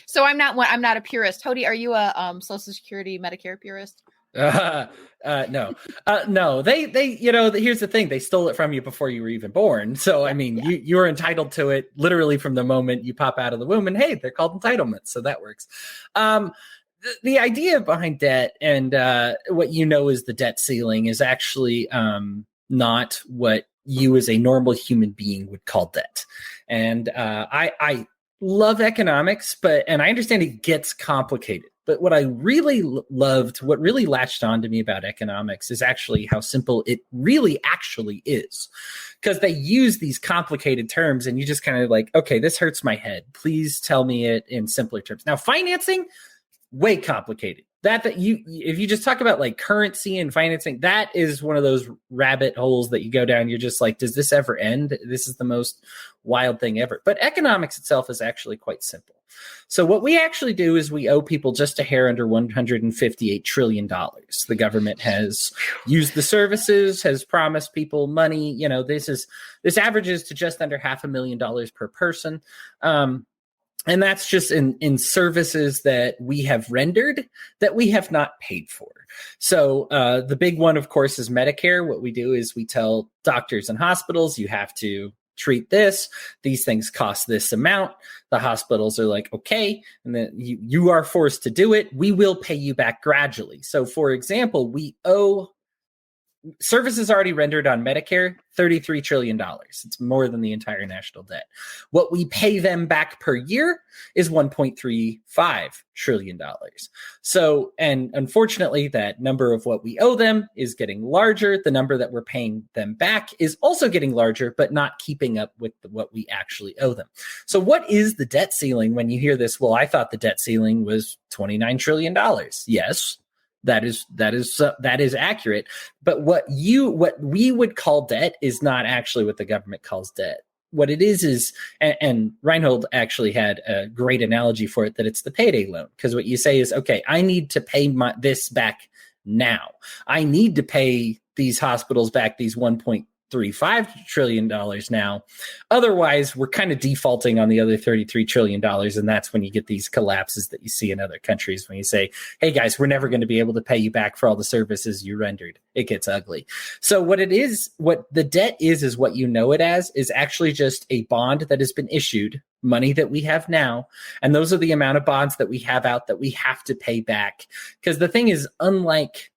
So I'm not a purist. Hody, are you a Social Security Medicare purist? No. They, you know, here's the thing. They stole it from you before you were even born. So, I mean, you're entitled to it literally from the moment you pop out of the womb, and hey, they're called entitlements. So that works. The idea behind debt and what you know is the debt ceiling is actually not what you as a normal human being would call debt. And I love economics, and I understand it gets complicated. But what I really loved, what really latched on to me about economics is actually how simple it really actually is. Because they use these complicated terms and you just kind of like, okay, this hurts my head. Please tell me it in simpler terms. Now, financing, way complicated. If you just talk about like currency and financing, that is one of those rabbit holes that you go down. You're just like, does this ever end? This is the most wild thing ever. But economics itself is actually quite simple. So what we actually do is we owe people just a hair under $158 trillion. The government has used the services, has promised people money. You know, this averages to just under $500,000 per person. And that's just in services that we have rendered that we have not paid for. So the big one, of course, is Medicare. What we do is we tell doctors and hospitals, you have to treat this. These things cost this amount. The hospitals are like, okay, and then you are forced to do it. We will pay you back gradually. So, for example, we owe services already rendered on Medicare, $33 trillion. It's more than the entire national debt. What we pay them back per year is $1.35 trillion. So, and unfortunately, that number of what we owe them is getting larger. The number that we're paying them back is also getting larger, but not keeping up with what we actually owe them. So what is the debt ceiling when you hear this? Well, I thought the debt ceiling was $29 trillion. Yes. That is accurate. But what we would call debt is not actually what the government calls debt. What it is, and Reinhold actually had a great analogy for it, that it's the payday loan. Because what you say is, okay, I need to pay this back now. I need to pay these hospitals back these $1.35 trillion now. Otherwise, we're kind of defaulting on the other $33 trillion. And that's when you get these collapses that you see in other countries when you say, hey, guys, we're never going to be able to pay you back for all the services you rendered. It gets ugly. So what the debt is what you know it as, is actually just a bond that has been issued, money that we have now. And those are the amount of bonds that we have out that we have to pay back. Because the thing is, unlike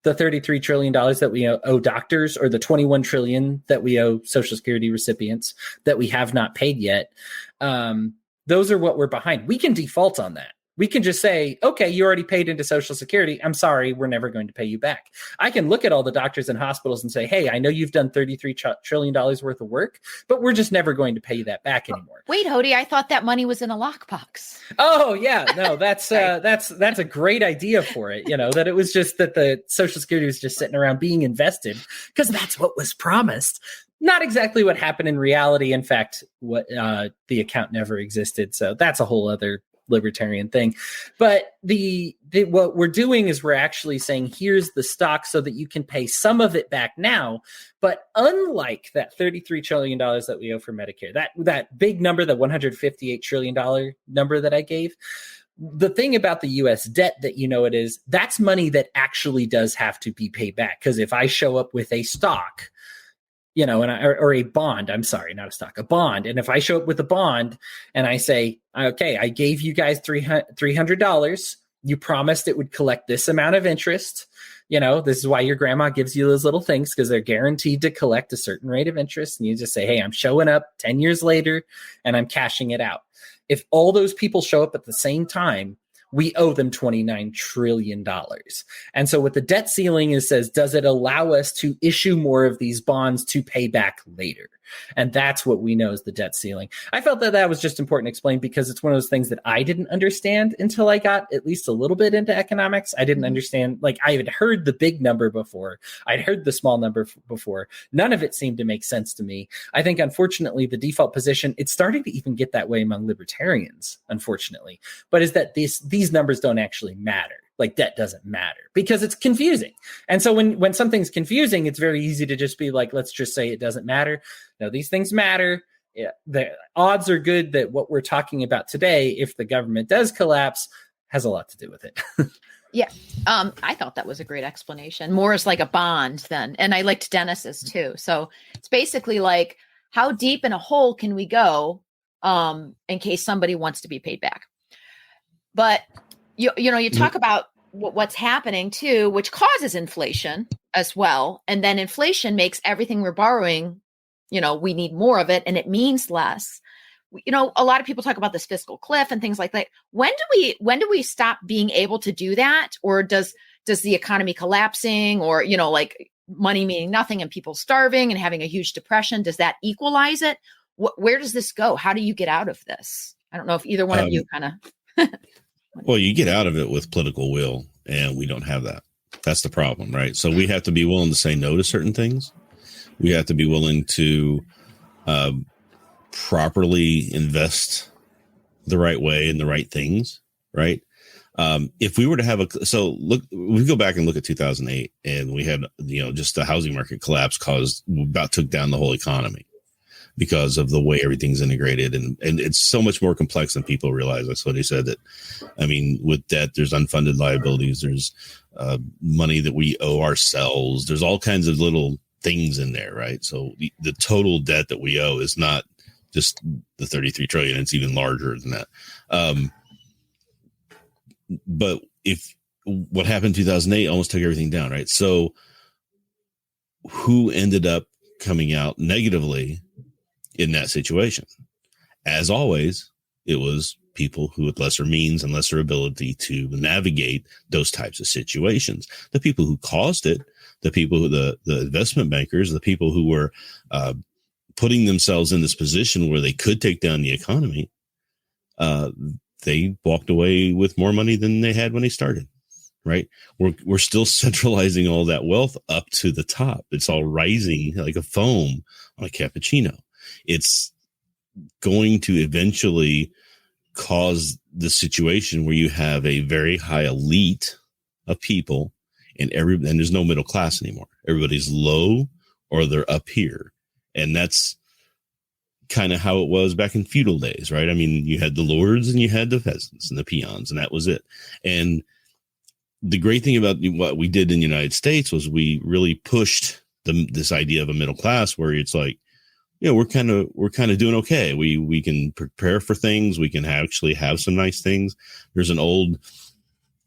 the $33 trillion that we owe doctors, or the $21 trillion that we owe Social Security recipients that we have not paid yet, those are what we're behind. We can default on that. We can just say, okay, you already paid into Social Security. I'm sorry, we're never going to pay you back. I can look at all the doctors and hospitals and say, hey, I know you've done $33 trillion worth of work, but we're just never going to pay you that back anymore. Wait, Hody, I thought that money was in a lockbox. Oh, yeah. No, that's a great idea for it. You know, that it was just that the Social Security was just sitting around being invested because that's what was promised. Not exactly what happened in reality. In fact, what the account never existed. So that's a whole other libertarian thing. But what we're doing is we're actually saying, here's the stock so that you can pay some of it back now. But unlike that $33 trillion that we owe for Medicare, that big number, the $158 trillion number that I gave, the thing about the U.S. debt that you know it is, that's money that actually does have to be paid back. Because if I show up with a stock, you know, or a bond, I'm sorry, not a stock, a bond. And if I show up with a bond and I say, okay, I gave you guys $300, you promised it would collect this amount of interest. You know, this is why your grandma gives you those little things, because they're guaranteed to collect a certain rate of interest. And you just say, hey, I'm showing up 10 years later and I'm cashing it out. If all those people show up at the same time, we owe them $29 trillion. And so what the debt ceiling is says, does it allow us to issue more of these bonds to pay back later? And that's what we know is the debt ceiling. I felt that was just important to explain because it's one of those things that I didn't understand until I got at least a little bit into economics. I didn't understand, like I had heard the big number before. I'd heard the small number before. None of it seemed to make sense to me. I think, unfortunately, the default position, it's starting to even get that way among libertarians, unfortunately, but is that these numbers don't actually matter. Like debt doesn't matter because it's confusing. And so when something's confusing, it's very easy to just be like, let's just say it doesn't matter. No, these things matter. Yeah, the odds are good that what we're talking about today, if the government does collapse, has a lot to do with it. Yeah. I thought that was a great explanation. More as like a bond then. And I liked Dennis's too. So it's basically like, how deep in a hole can we go in case somebody wants to be paid back? But you talk about what's happening too, which causes inflation as well. And then inflation makes everything we're borrowing, we need more of it and it means less. A lot of people talk about this fiscal cliff and things like that. When do we stop being able to do that? Or does the economy collapsing or, like money meaning nothing and people starving and having a huge depression, does that equalize it? Where does this go? How do you get out of this? I don't know if either one of you kind of... Well, you get out of it with political will, and we don't have that. That's the problem, right? So we have to be willing to say no to certain things. We have to be willing to properly invest the right way in the right things, right? If we were to have we go back and look at 2008, and we had, just the housing market collapse took down the whole economy because of the way everything's integrated. And it's so much more complex than people realize. That's what he said. With debt, there's unfunded liabilities. There's money that we owe ourselves. There's all kinds of little things in there, right? So the total debt that we owe is not just the 33 trillion. It's even larger than that. But what happened in 2008 almost took everything down, right? So who ended up coming out negatively in that situation? As always, it was people who had lesser means and lesser ability to navigate those types of situations. The people who caused it, the investment bankers, the people who were putting themselves in this position where they could take down the economy, they walked away with more money than they had when they started. Right. We're still centralizing all that wealth up to the top. It's all rising like a foam on a cappuccino. It's going to eventually cause the situation where you have a very high elite of people and there's no middle class anymore. Everybody's low or they're up here. And that's kind of how it was back in feudal days, right? I mean, you had the lords and you had the peasants and the peons, and that was it. And the great thing about what we did in the United States was we really pushed this idea of a middle class where it's like, we're kind of doing okay. We can prepare for things. We can actually have some nice things. There's an old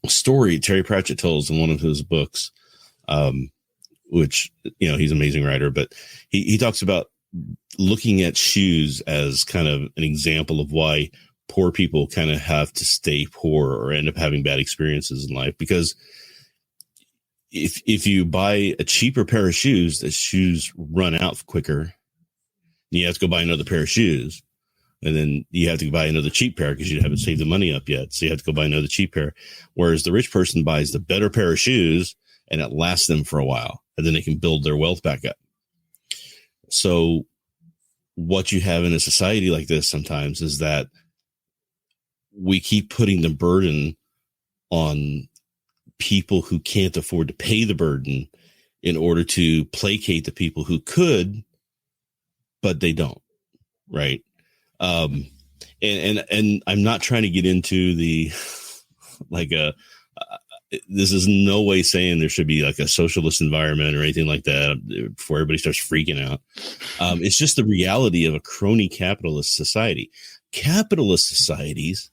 story Terry Pratchett tells in one of his books, which, he's an amazing writer, but he talks about looking at shoes as kind of an example of why poor people kind of have to stay poor or end up having bad experiences in life. Because if you buy a cheaper pair of shoes, the shoes run out quicker. You have to go buy another pair of shoes, and then you have to buy another cheap pair because you haven't saved the money up yet. So you have to go buy another cheap pair. Whereas the rich person buys the better pair of shoes and it lasts them for a while, and then they can build their wealth back up. So what you have in a society like this sometimes is that we keep putting the burden on people who can't afford to pay the burden in order to placate the people who could, but they don't. Right. And I'm not trying to get into the, this is no way saying there should be like a socialist environment or anything like that before everybody starts freaking out. It's just the reality of a crony capitalist society. Capitalist societies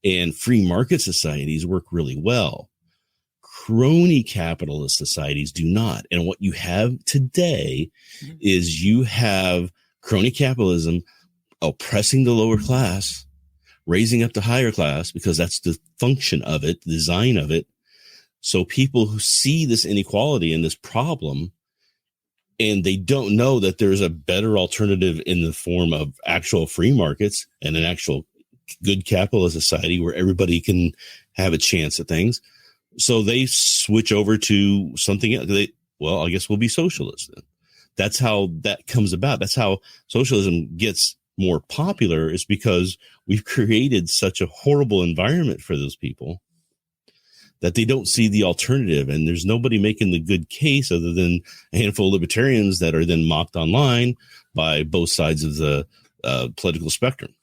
and free market societies work really well. Crony capitalist societies do not. And what you have today is you have crony capitalism oppressing the lower class, raising up the higher class because that's the function of it, the design of it. So people who see this inequality and this problem, and they don't know that there's a better alternative in the form of actual free markets and an actual good capitalist society where everybody can have a chance at things. So they switch over to something else. I guess we'll be socialists then. That's how that comes about. That's how socialism gets more popular, is because we've created such a horrible environment for those people that they don't see the alternative. And there's nobody making the good case other than a handful of libertarians that are then mocked online by both sides of the political spectrum.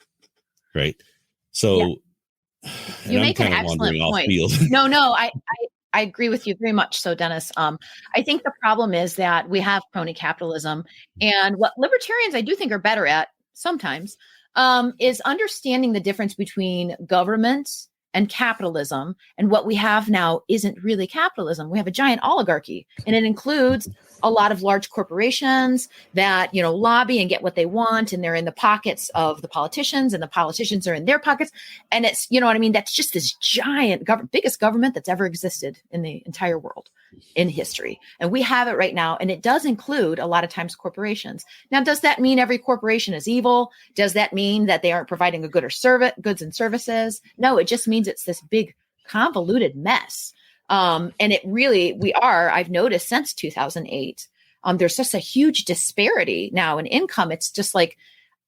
Right. So you make an excellent point. No, I agree with you very much. So, Dennis, I think the problem is that we have crony capitalism, and what libertarians I do think are better at sometimes is understanding the difference between government and capitalism. And what we have now isn't really capitalism. We have a giant oligarchy, and it includes a lot of large corporations that, lobby and get what they want. And they're in the pockets of the politicians, and the politicians are in their pockets. And it's, that's just this giant biggest government that's ever existed in the entire world in history. And we have it right now. And it does include a lot of times corporations. Now, does that mean every corporation is evil? Does that mean that they aren't providing a good or goods and services? No, it just means it's this big convoluted mess. And it really, I've noticed since 2008, there's just a huge disparity now in income. It's just like,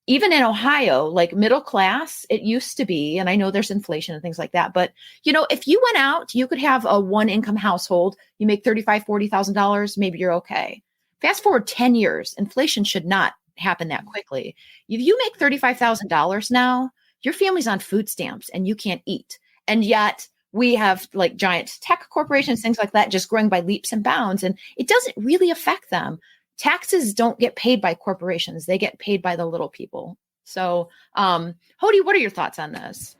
even in Ohio, like middle class, it used to be, and I know there's inflation and things like that, but if you went out, you could have a one income household, you make $35,000, $40,000, maybe you're okay. Fast forward 10 years, inflation should not happen that quickly. If you make $35,000 now, your family's on food stamps and you can't eat. And yet we have like giant tech corporations, things like that, just growing by leaps and bounds. And it doesn't really affect them. Taxes don't get paid by corporations. They get paid by the little people. So, Hody, what are your thoughts on this?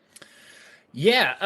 Yeah,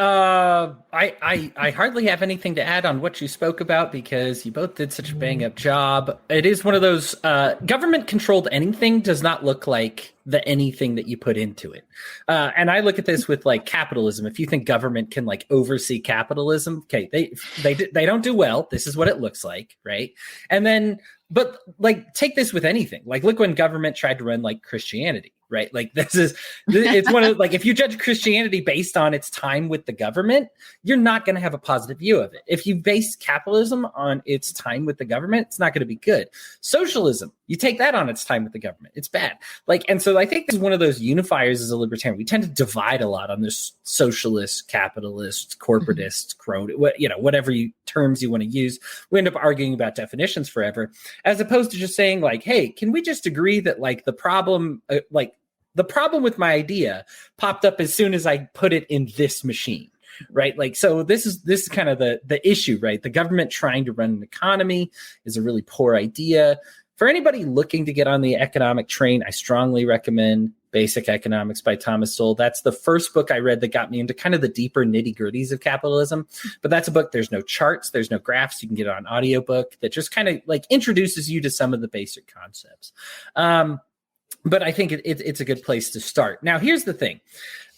I hardly have anything to add on what you spoke about because you both did such a bang up job. It is one of those government controlled anything does not look like the anything that you put into it. And I look at this with like capitalism. If you think government can like oversee capitalism, okay, they don't do well. This is what it looks like, right? And then, but like take this with anything. Like look when government tried to run like Christianity, right? Like it's one of like if you judge Christianity based on its time with the government, you're not going to have a positive view of it. If you base capitalism on its time with the government, it's not going to be good. Socialism, you take that on its time with the government, it's bad. Like, and so I think this is one of those unifiers as a libertarian. We tend to divide a lot on this socialist, capitalist, corporatist, crony, whatever terms you want to use. We end up arguing about definitions forever, as opposed to just saying like, hey, can we just agree that like the problem with my idea popped up as soon as I put it in this machine, right? Like, so this is kind of the issue, right? The government trying to run an economy is a really poor idea. For anybody looking to get on the economic train, I strongly recommend Basic Economics by Thomas Sowell. That's the first book I read that got me into kind of the deeper nitty-gritties of capitalism. But that's a book, there's no charts, there's no graphs. You can get it on audiobook that just kind of like introduces you to some of the basic concepts. But I think it's a good place to start. Now, here's the thing.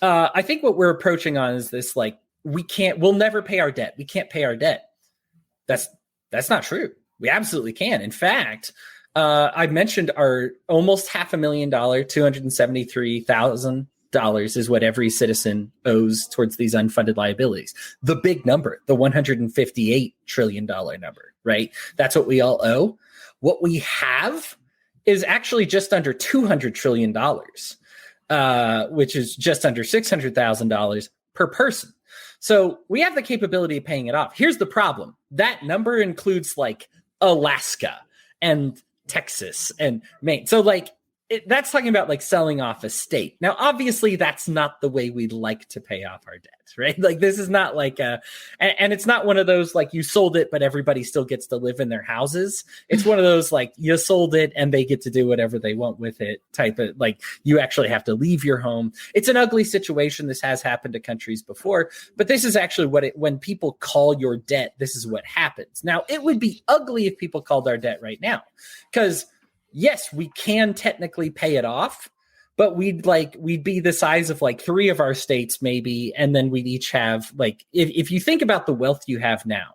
I think what we're approaching on is this, like, we'll never pay our debt. We can't pay our debt. That's not true. We absolutely can. In fact, I mentioned our almost $500,000, $273,000 is what every citizen owes towards these unfunded liabilities. The big number, the $158 trillion number, right? That's what we all owe. What we have is actually just under $200 trillion, which is just under $600,000 per person. So we have the capability of paying it off. Here's the problem. That number includes like Alaska and Texas and Maine. So like that's talking about like selling off a state. Now, obviously that's not the way we'd like to pay off our debt, right? Like this is not like and it's not one of those like you sold it, but everybody still gets to live in their houses. It's one of those like you sold it and they get to do whatever they want with it type of like you actually have to leave your home. It's an ugly situation. This has happened to countries before, but this is actually when people call your debt, this is what happens. Now, it would be ugly if people called our debt right now because yes, we can technically pay it off, but we'd be the size of like 3 of our states maybe, and then we'd each have like, if you think about the wealth you have now,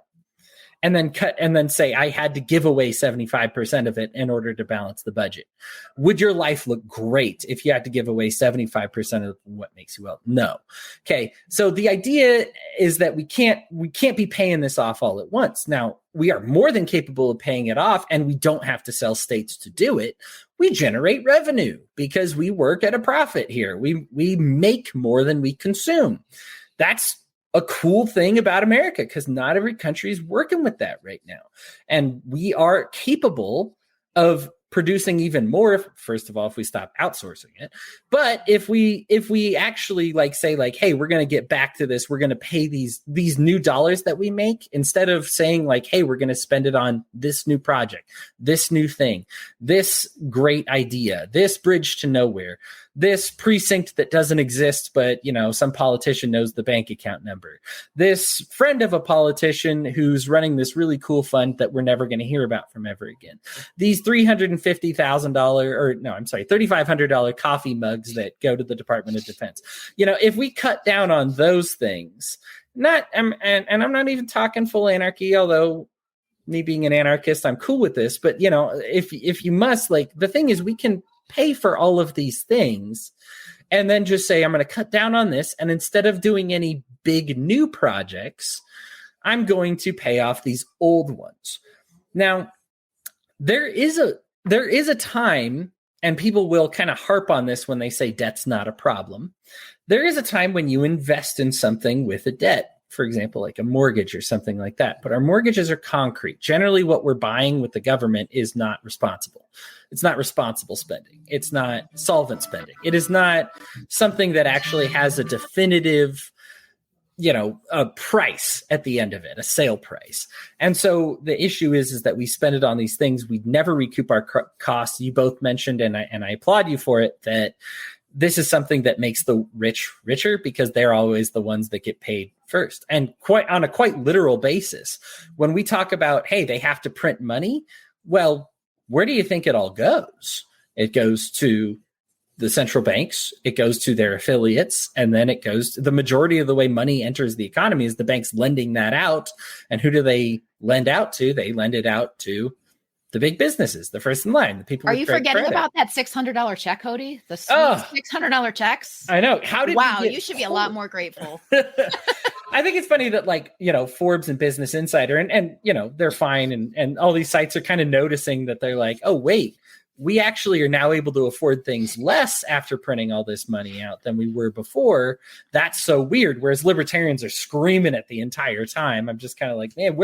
and then say I had to give away 75% of it in order to balance the budget. Would your life look great if you had to give away 75% of what makes you wealthy? No. Okay. So the idea is that we can't be paying this off all at once. Now, we are more than capable of paying it off, and we don't have to sell states to do it. We generate revenue because we work at a profit here. We make more than we consume. That's a cool thing about America, because not every country is working with that right now. And we are capable of producing even more, first of all, if we stop outsourcing it. But if we actually say hey, we're going to get back to this, we're going to pay these new dollars that we make, instead of saying hey, we're going to spend it on this new project, this new thing, this great idea, this bridge to nowhere, this precinct that doesn't exist, but some politician knows the bank account number, this friend of a politician who's running this really cool fund that we're never going to hear about from ever again, these $350,000 coffee mugs that go to the Department of Defense. If we cut down on those things, and I'm not even talking full anarchy, although me being an anarchist, I'm cool with this. But if you must, the thing is, we can pay for all of these things and then just say, I'm going to cut down on this. And instead of doing any big new projects, I'm going to pay off these old ones. Now, there is a time, and people will kind of harp on this when they say debt's not a problem. There is a time when you invest in something with a debt, for example, like a mortgage or something like that. But our mortgages are concrete. Generally, what we're buying with the government is not responsible. It's not responsible spending. It's not solvent spending. It is not something that actually has a definitive, a price at the end of it, a sale price. And so the issue is that we spend it on these things. We never recoup our costs. You both mentioned, and I applaud you for it, that this is something that makes the rich richer, because they're always the ones that get paid first. And on a quite literal basis, when we talk about, hey, they have to print money, well, where do you think it all goes? It goes to the central banks, it goes to their affiliates, and then it goes to the majority of the way money enters the economy is the banks lending that out. And who do they lend out to? They lend it out to the big businesses, the first in line, the people. Are you forgetting about that $600 check, Hody? The $600 checks. I know. You should be a lot more grateful. I think it's funny that Forbes and Business Insider and they're fine. And all these sites are kind of noticing that they're like, oh, wait, we actually are now able to afford things less after printing all this money out than we were before. That's so weird. Whereas libertarians are screaming it the entire time. I'm just kind of like, man,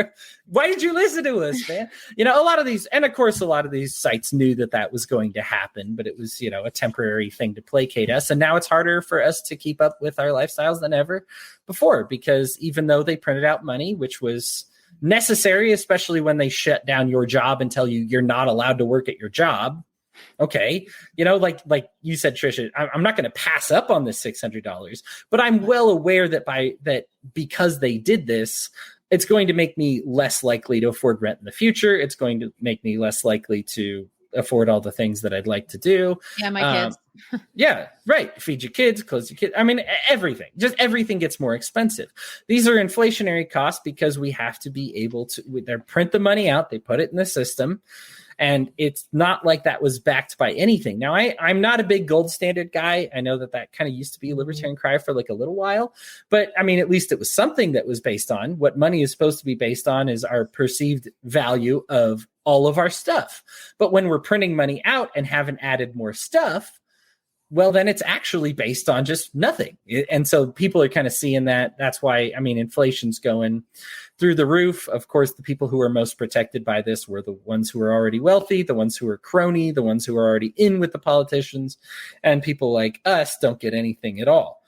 why did you listen to us, man? A lot of these, and of course, a lot of these sites knew that was going to happen, but it was, a temporary thing to placate us. And now it's harder for us to keep up with our lifestyles than ever before, because even though they printed out money, which was necessary, especially when they shut down your job and tell you you're not allowed to work at your job. Okay. Like you said, Tricia, I'm not going to pass up on this $600, but I'm well aware that because they did this, it's going to make me less likely to afford rent in the future. It's going to make me less likely to afford all the things that I'd like to do. Yeah, my kids. Yeah, right. Feed your kids, clothe your kids. I mean, everything. Just everything gets more expensive. These are inflationary costs because we have to be able to they print the money out. They put it in the system. And it's not like that was backed by anything. Now, I'm not a big gold standard guy. I know that kind of used to be a libertarian cry for a little while. But I mean, at least it was something that was based on. What money is supposed to be based on is our perceived value of all of our stuff. But when we're printing money out and haven't added more stuff, well, then it's actually based on just nothing. And so people are kind of seeing that. That's why, I mean, inflation's going through the roof. Of course, the people who are most protected by this were the ones who are already wealthy, the ones who are crony, the ones who are already in with the politicians, and people like us don't get anything at all.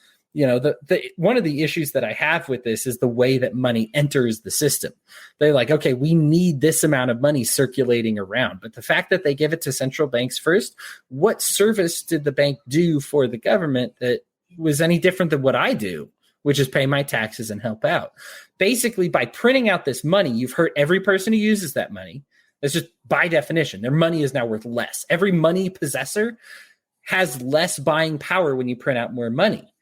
One of the issues that I have with this is the way that money enters the system. They're like, okay, we need this amount of money circulating around. But the fact that they give it to central banks first, what service did the bank do for the government that was any different than what I do, which is pay my taxes and help out? Basically, by printing out this money, you've hurt every person who uses that money. That's just by definition. Their money is now worth less. Every money possessor has less buying power when you print out more money.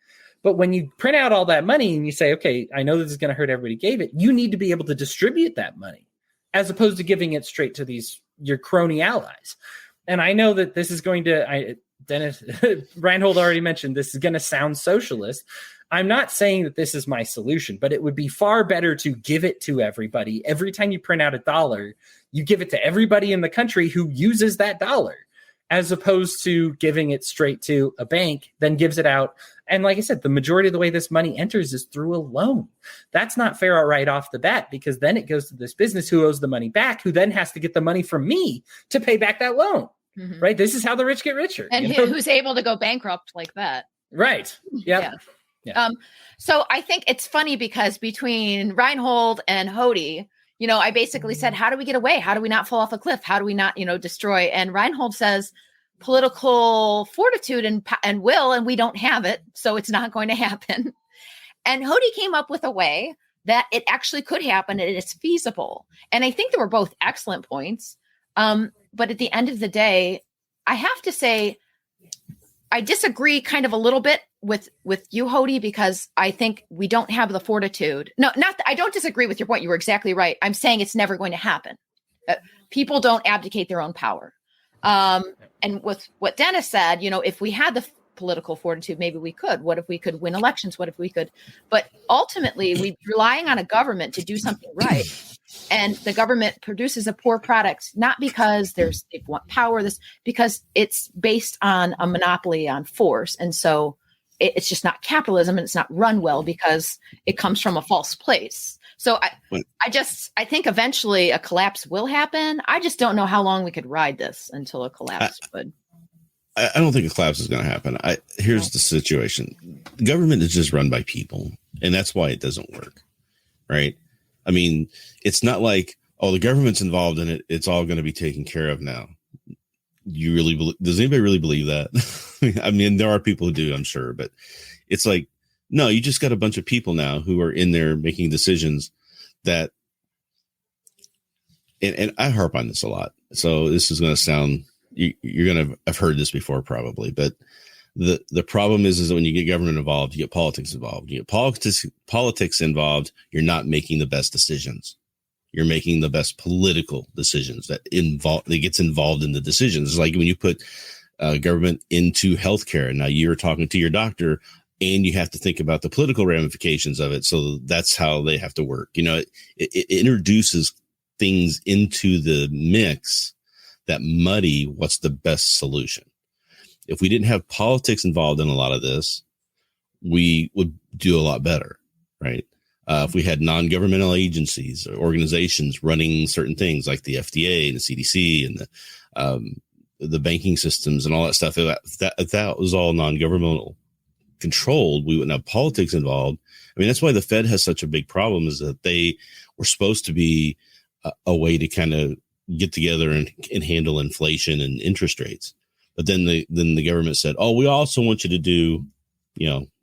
But when you print out all that money and you say, okay, I know this is going to hurt everybody gave it, you need to be able to distribute that money as opposed to giving it straight to your crony allies. And I know that this is going to, Dennis, Reinhold already mentioned, this is going to sound socialist. I'm not saying that this is my solution, but it would be far better to give it to everybody. Every time you print out $1, you give it to everybody in the country who uses that dollar, as opposed to giving it straight to a bank, then gives it out. And like I said, the majority of the way this money enters is through a loan. That's not fair right off the bat, because then it goes to this business who owes the money back, who then has to get the money from me to pay back that loan. Mm-hmm. Right? This is how the rich get richer. And who's able to go bankrupt like that. Right. Yep. Yeah. So I think it's funny because between Reinhold and Hody, I basically said, how do we get away? How do we not fall off a cliff? How do we not, destroy? And Reinhold says political fortitude and will, and we don't have it. So it's not going to happen. And Hody came up with a way that it actually could happen and it's feasible. And I think they were both excellent points. But at the end of the day, I have to say, I disagree kind of a little bit with you, Hody, because I think we don't have the fortitude. No, I don't disagree with your point. You were exactly right. I'm saying it's never going to happen. People don't abdicate their own power. And with what Dennis said, if we had the political fortitude, maybe we could. What if we could win elections? What if we could? But ultimately, we're relying on a government to do something right. And the government produces a poor product, not because they want power, because it's based on a monopoly on force. And so it's just not capitalism, and it's not run well because it comes from a false place. So I think eventually a collapse will happen. I just don't know how long we could ride this until a collapse would. I don't think a collapse is going to happen. Here's the situation. The government is just run by people, and that's why it doesn't work. Right. I mean, it's not like, the government's involved in it, it's all going to be taken care of now. Does anybody really believe that? I mean, there are people who do, I'm sure, but it's like, no, you just got a bunch of people now who are in there making decisions that, and I harp on this a lot. So this is going to sound, you're going to have heard this before probably, but the problem is that when you get government involved, you get politics involved. You get politics involved, you're not making the best decisions. You're making the best political decisions that gets involved in the decisions. It's like when you put government into healthcare. Now you're talking to your doctor, and you have to think about the political ramifications of it. So that's how they have to work. It introduces things into the mix that muddy what's the best solution. If we didn't have politics involved in a lot of this, we would do a lot better, right? If we had non-governmental agencies or organizations running certain things like the FDA and the CDC and the banking systems and all that stuff, if that was all non-governmental controlled, we wouldn't have politics involved. I mean, that's why the Fed has such a big problem, is that they were supposed to be a way to kind of get together and handle inflation and interest rates. But then the government said, we also want you to do,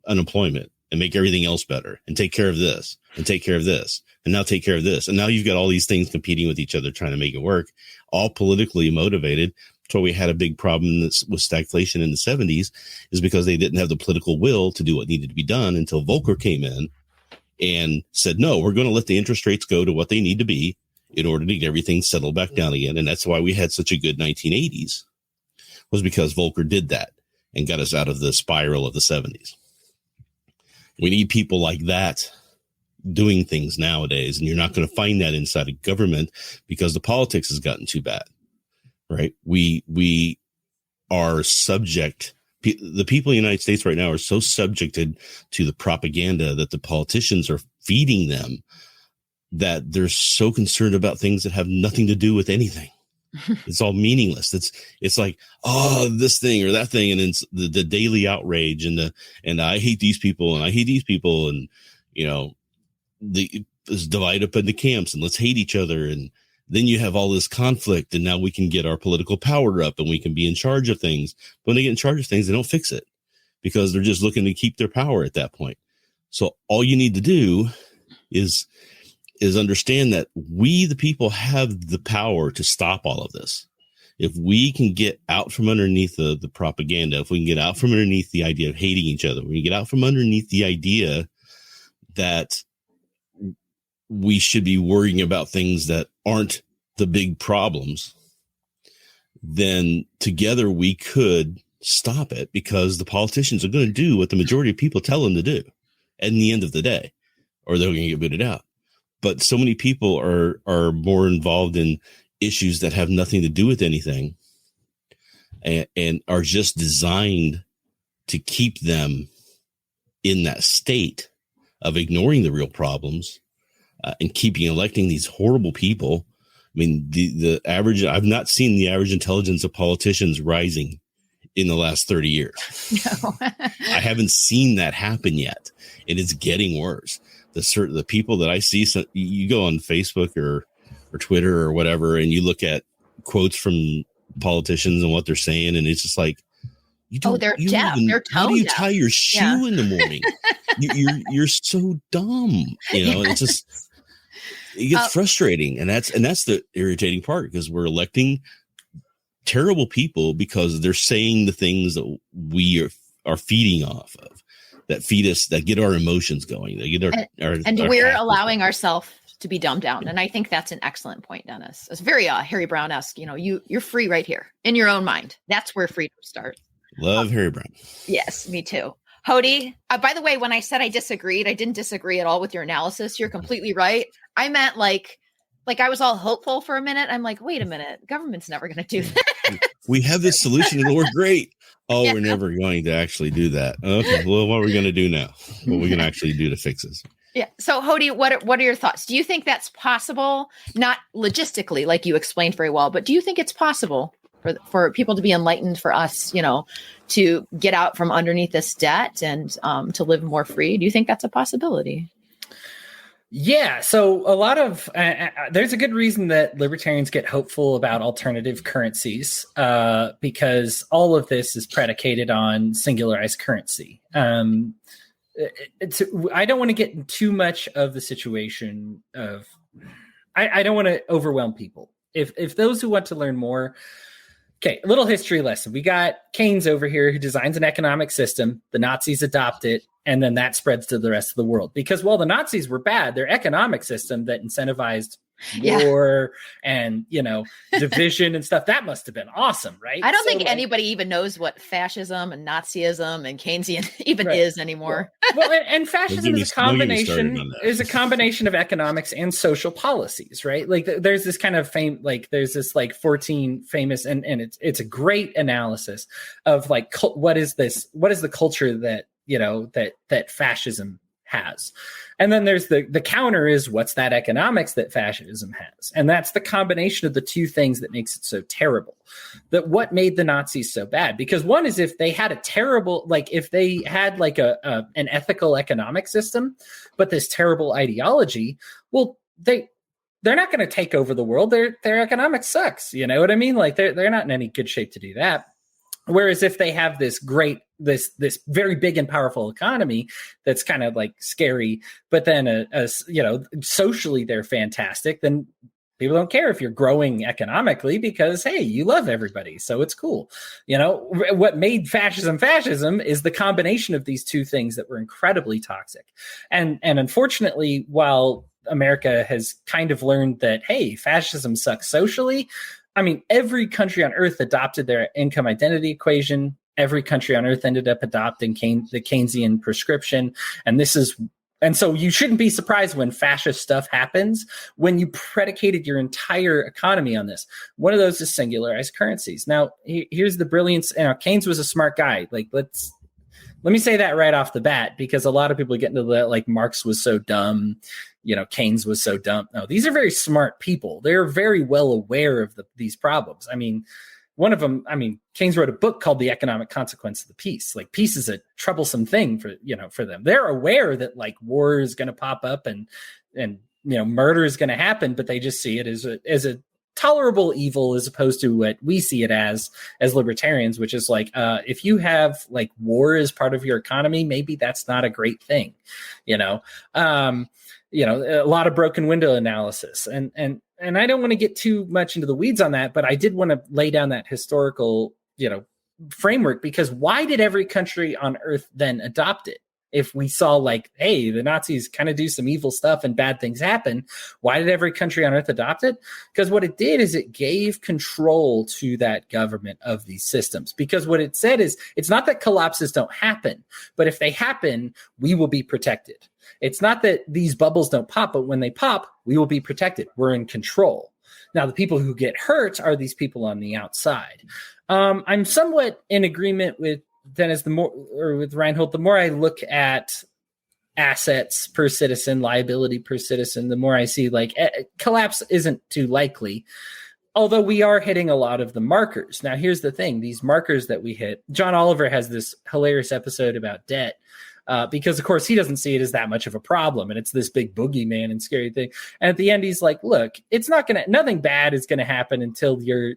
unemployment and make everything else better and take care of this and take care of this and now take care of this. And now you've got all these things competing with each other, trying to make it work, all politically motivated. That's why we had a big problem with stagflation in the 70s, is because they didn't have the political will to do what needed to be done until Volcker came in and said, no, we're going to let the interest rates go to what they need to be in order to get everything settled back down again. And that's why we had such a good 1980s. Was because Volcker did that and got us out of the spiral of the 70s. We need people like that doing things nowadays, and you're not going to find that inside of government because the politics has gotten too bad, right? We are subject. The people in the United States right now are so subjected to the propaganda that the politicians are feeding them that they're so concerned about things that have nothing to do with anything. It's all meaningless. It's like, this thing or that thing. And it's the daily outrage and I hate these people and I hate these people. And, let's divide up into camps and let's hate each other. And then you have all this conflict, and now we can get our political power up and we can be in charge of things. But when they get in charge of things, they don't fix it because they're just looking to keep their power at that point. So all you need to do is understand that we, the people, have the power to stop all of this. If we can get out from underneath the propaganda, if we can get out from underneath the idea of hating each other, we can get out from underneath the idea that we should be worrying about things that aren't the big problems, then together we could stop it, because the politicians are going to do what the majority of people tell them to do at the end of the day, or they're going to get booted out. But so many people are more involved in issues that have nothing to do with anything, and are just designed to keep them in that state of ignoring the real problems, and keeping electing these horrible people. I mean, the average, I've not seen the average intelligence of politicians rising in the last 30 years. No. I haven't seen that happen yet. And it's getting worse. The people that I see, so you go on Facebook or Twitter or whatever, and you look at quotes from politicians and what they're saying, and it's just like, they're deaf. They're tone how do you deaf. tie your shoe in the morning? you're so dumb. It's just, it gets frustrating, and that's the irritating part, because we're electing terrible people because they're saying the things that we are feeding off of, that feed us, that get our emotions going, that get our we're allowing ourselves to be dumbed down. And I think that's an excellent point, Dennis. It's very Harry Brown-esque. You're free right here in your own mind. That's where freedom starts. Love Harry Brown. Yes, me too. Hody, by the way, when I said I disagreed, I didn't disagree at all with your analysis. You're completely right. I meant like I was all hopeful for a minute. I'm like, wait a minute, government's never going to do that. We have this solution and we're great. Oh, yeah. We're never going to actually do that. Okay, well, what are we going to do now? What are we going to actually do to fix this? Yeah. So, Hody, what are your thoughts? Do you think that's possible? Not logistically, like you explained very well, but do you think it's possible for people to be enlightened, for us, to get out from underneath this debt and to live more free? Do you think that's a possibility? Yeah. So a lot of there's a good reason that libertarians get hopeful about alternative currencies, because all of this is predicated on singularized currency. I don't want to get in too much of the situation of, I don't want to overwhelm people. If those who want to learn more, okay, a little history lesson. We got Keynes over here, who designs an economic system. The Nazis adopt it, and then that spreads to the rest of the world. Because while the Nazis were bad, their economic system that incentivized war and, division and stuff, that must have been awesome, right? I don't think anybody even knows what fascism and Nazism and Keynesian even is anymore. Well, and fascism is a combination of economics and social policies, right? Like there's this kind of there's this 14 famous, and it's a great analysis of what is the culture that, that fascism has. And then there's the counter is, what's that economics that fascism has? And that's the combination of the two things that makes it so terrible. That what made the Nazis so bad? Because one is, if they had a terrible, if they had an ethical economic system, but this terrible ideology, well, they're not going to take over the world. Their economics sucks. You know what I mean? They're not in any good shape to do that. Whereas if they have this very big and powerful economy that's kind of scary, but then socially they're fantastic, then people don't care if you're growing economically, because, hey, you love everybody, so it's cool. What made fascism is the combination of these two things that were incredibly toxic. And unfortunately, while America has kind of learned that, hey, fascism sucks socially, I mean, every country on earth adopted their income identity equation. Every country on earth ended up adopting the Keynesian prescription. And so you shouldn't be surprised when fascist stuff happens, when you predicated your entire economy on this. One of those is singularized currencies. Now, here's the brilliance. Keynes was a smart guy. Let me say that right off the bat, because a lot of people get into that, Marx was so dumb, Keynes was so dumb. No, these are very smart people. They're very well aware of these problems. I mean, one of them, Keynes wrote a book called The Economic Consequence of the Peace. Peace is a troublesome thing for them. They're aware that war is going to pop up and murder is going to happen, but they just see it as tolerable evil as opposed to what we see it as libertarians, which is like, if you have like war as part of your economy, maybe that's not a great thing, a lot of broken window analysis. And I don't want to get too much into the weeds on that, but I did want to lay down that historical, framework, because why did every country on earth then adopt it? If we saw like, hey, the Nazis kind of do some evil stuff and bad things happen, why did every country on earth adopt it? Because what it did is it gave control to that government of these systems. Because what it said is, it's not that collapses don't happen, but if they happen, we will be protected. It's not that these bubbles don't pop, but when they pop, we will be protected. We're in control. Now, the people who get hurt are these people on the outside. I'm somewhat in agreement with Dennis, with Reinhold. The more I look at assets per citizen, liability per citizen, the more I see like collapse isn't too likely. Although we are hitting a lot of the markers. Now, here's the thing. These markers that we hit, John Oliver has this hilarious episode about debt. Because, of course, he doesn't see it as that much of a problem. And it's this big boogeyman and scary thing. And at the end, he's like, look, it's nothing bad is going to happen until your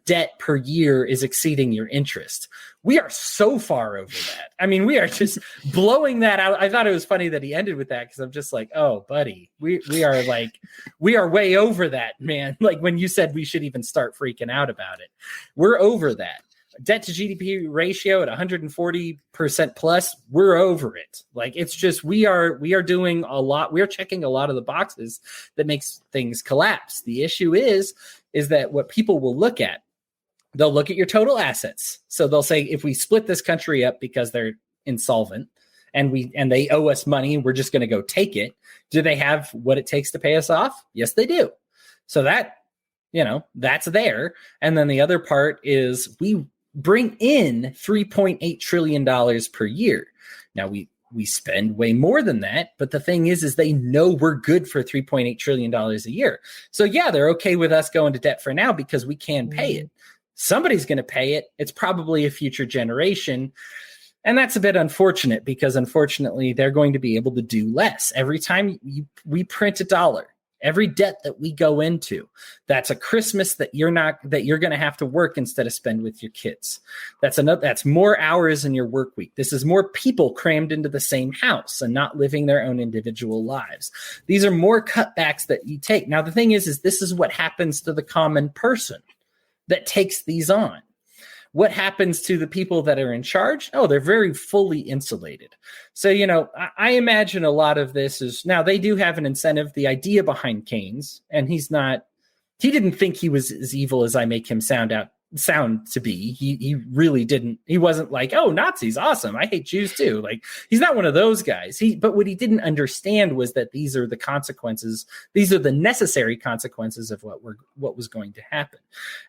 debt per year is exceeding your interest. We are so far over that. I mean, we are just blowing that out. I thought it was funny that he ended with that, because I'm just like, oh, buddy, we are way over that, man. Like when you said we should even start freaking out about it, we're over that. Debt to GDP ratio at 140% plus, we're over it. Like, it's just, we are doing a lot. We're checking a lot of the boxes that makes things collapse. The issue is that what people will look at, they'll look at your total assets. So they'll say, if we split this country up because they're insolvent and they owe us money, we're just going to go take it. Do they have what it takes to pay us off? Yes, they do. So that, that's there. And then the other part is we bring in $3.8 trillion per year. Now we spend way more than that, but the thing is they know we're good for $3.8 trillion a year. So yeah, they're okay with us going to debt for now because we can pay it. Somebody's going to pay it. It's probably a future generation. And that's a bit unfortunate, because unfortunately they're going to be able to do less. Every time we print $1, every debt that we go into, that's a Christmas that you're going to have to work instead of spend with your kids. That's more hours in your work week. This is more people crammed into the same house and not living their own individual lives. These are more cutbacks that you take. Now, the thing is this is what happens to the common person that takes these on. What happens to the people that are in charge? Oh, they're very fully insulated. So, I imagine a lot of this is, now they do have an incentive. The idea behind Keynes, and he didn't think he was as evil as I make him sound to be. He really didn't. He wasn't like, oh, Nazis, awesome, I hate Jews too. Like, he's not one of those guys. But what he didn't understand was that these are the consequences. These are the necessary consequences of what was going to happen.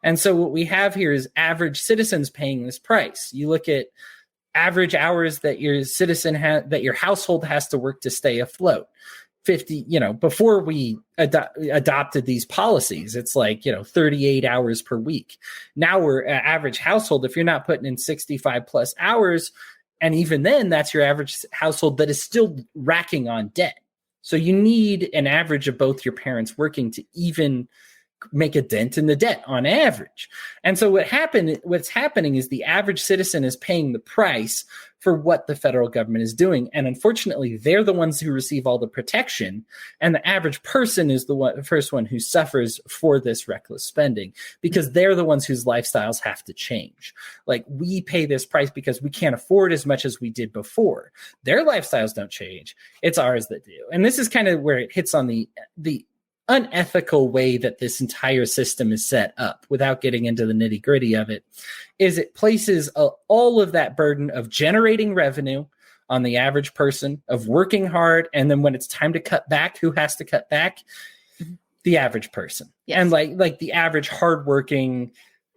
And so what we have here is average citizens paying this price. You look at average hours that your that your household has to work to stay afloat. 50, before we adopted these policies, it's like, 38 hours per week. Now we're average household. If you're not putting in 65 plus hours, and even then that's your average household that is still racking on debt. So you need an average of both your parents working to even make a dent in the debt on average. And so what's happening is the average citizen is paying the price for what the federal government is doing. And unfortunately, they're the ones who receive all the protection. And the average person is the first one who suffers for this reckless spending, because they're the ones whose lifestyles have to change. Like, we pay this price because we can't afford as much as we did before. Their lifestyles don't change. It's ours that do. And this is kind of where it hits on the unethical way that this entire system is set up, without getting into the nitty gritty of it, is it places all of that burden of generating revenue on the average person, of working hard. And then when it's time to cut back, who has to cut back? The average person. Yes. And like the average hardworking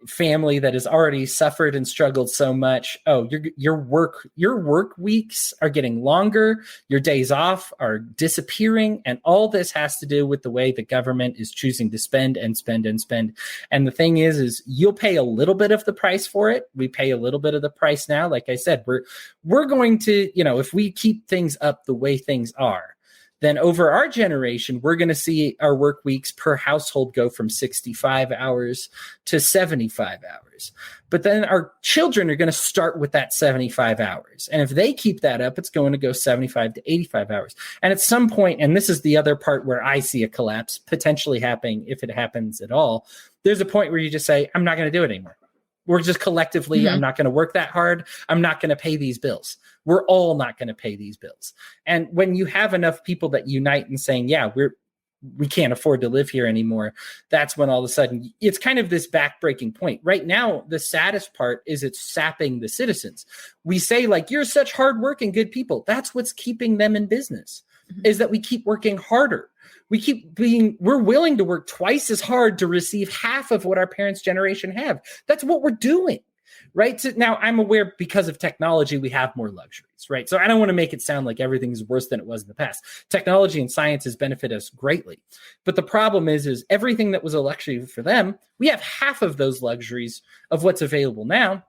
family that has already suffered and struggled so much. Oh, your work weeks are getting longer, your days off are disappearing, and all this has to do with the way the government is choosing to spend and spend and spend. And the thing is you'll pay a little bit of the price for it. We pay a little bit of the price now. Like I said, we're going to, if we keep things up the way things are, then over our generation, we're going to see our work weeks per household go from 65 hours to 75 hours. But then our children are going to start with that 75 hours. And if they keep that up, it's going to go 75 to 85 hours. And at some point, and this is the other part where I see a collapse potentially happening, if it happens at all, there's a point where you just say, I'm not going to do it anymore. We're just collectively, I'm not going to work that hard. I'm not going to pay these bills. We're all not going to pay these bills. And when you have enough people that unite in saying, yeah, we can't afford to live here anymore, that's when all of a sudden it's kind of this backbreaking point. Right now, the saddest part is it's sapping the citizens. We say, like, you're such hardworking, good people. That's what's keeping them in business, is that we keep working harder. We're willing to work twice as hard to receive half of what our parents' generation have. That's what we're doing, right? So now I'm aware because of technology, we have more luxuries, right? So I don't want to make it sound like everything's worse than it was in the past. Technology and science has benefited us greatly. But the problem is everything that was a luxury for them, we have half of those luxuries of what's available now.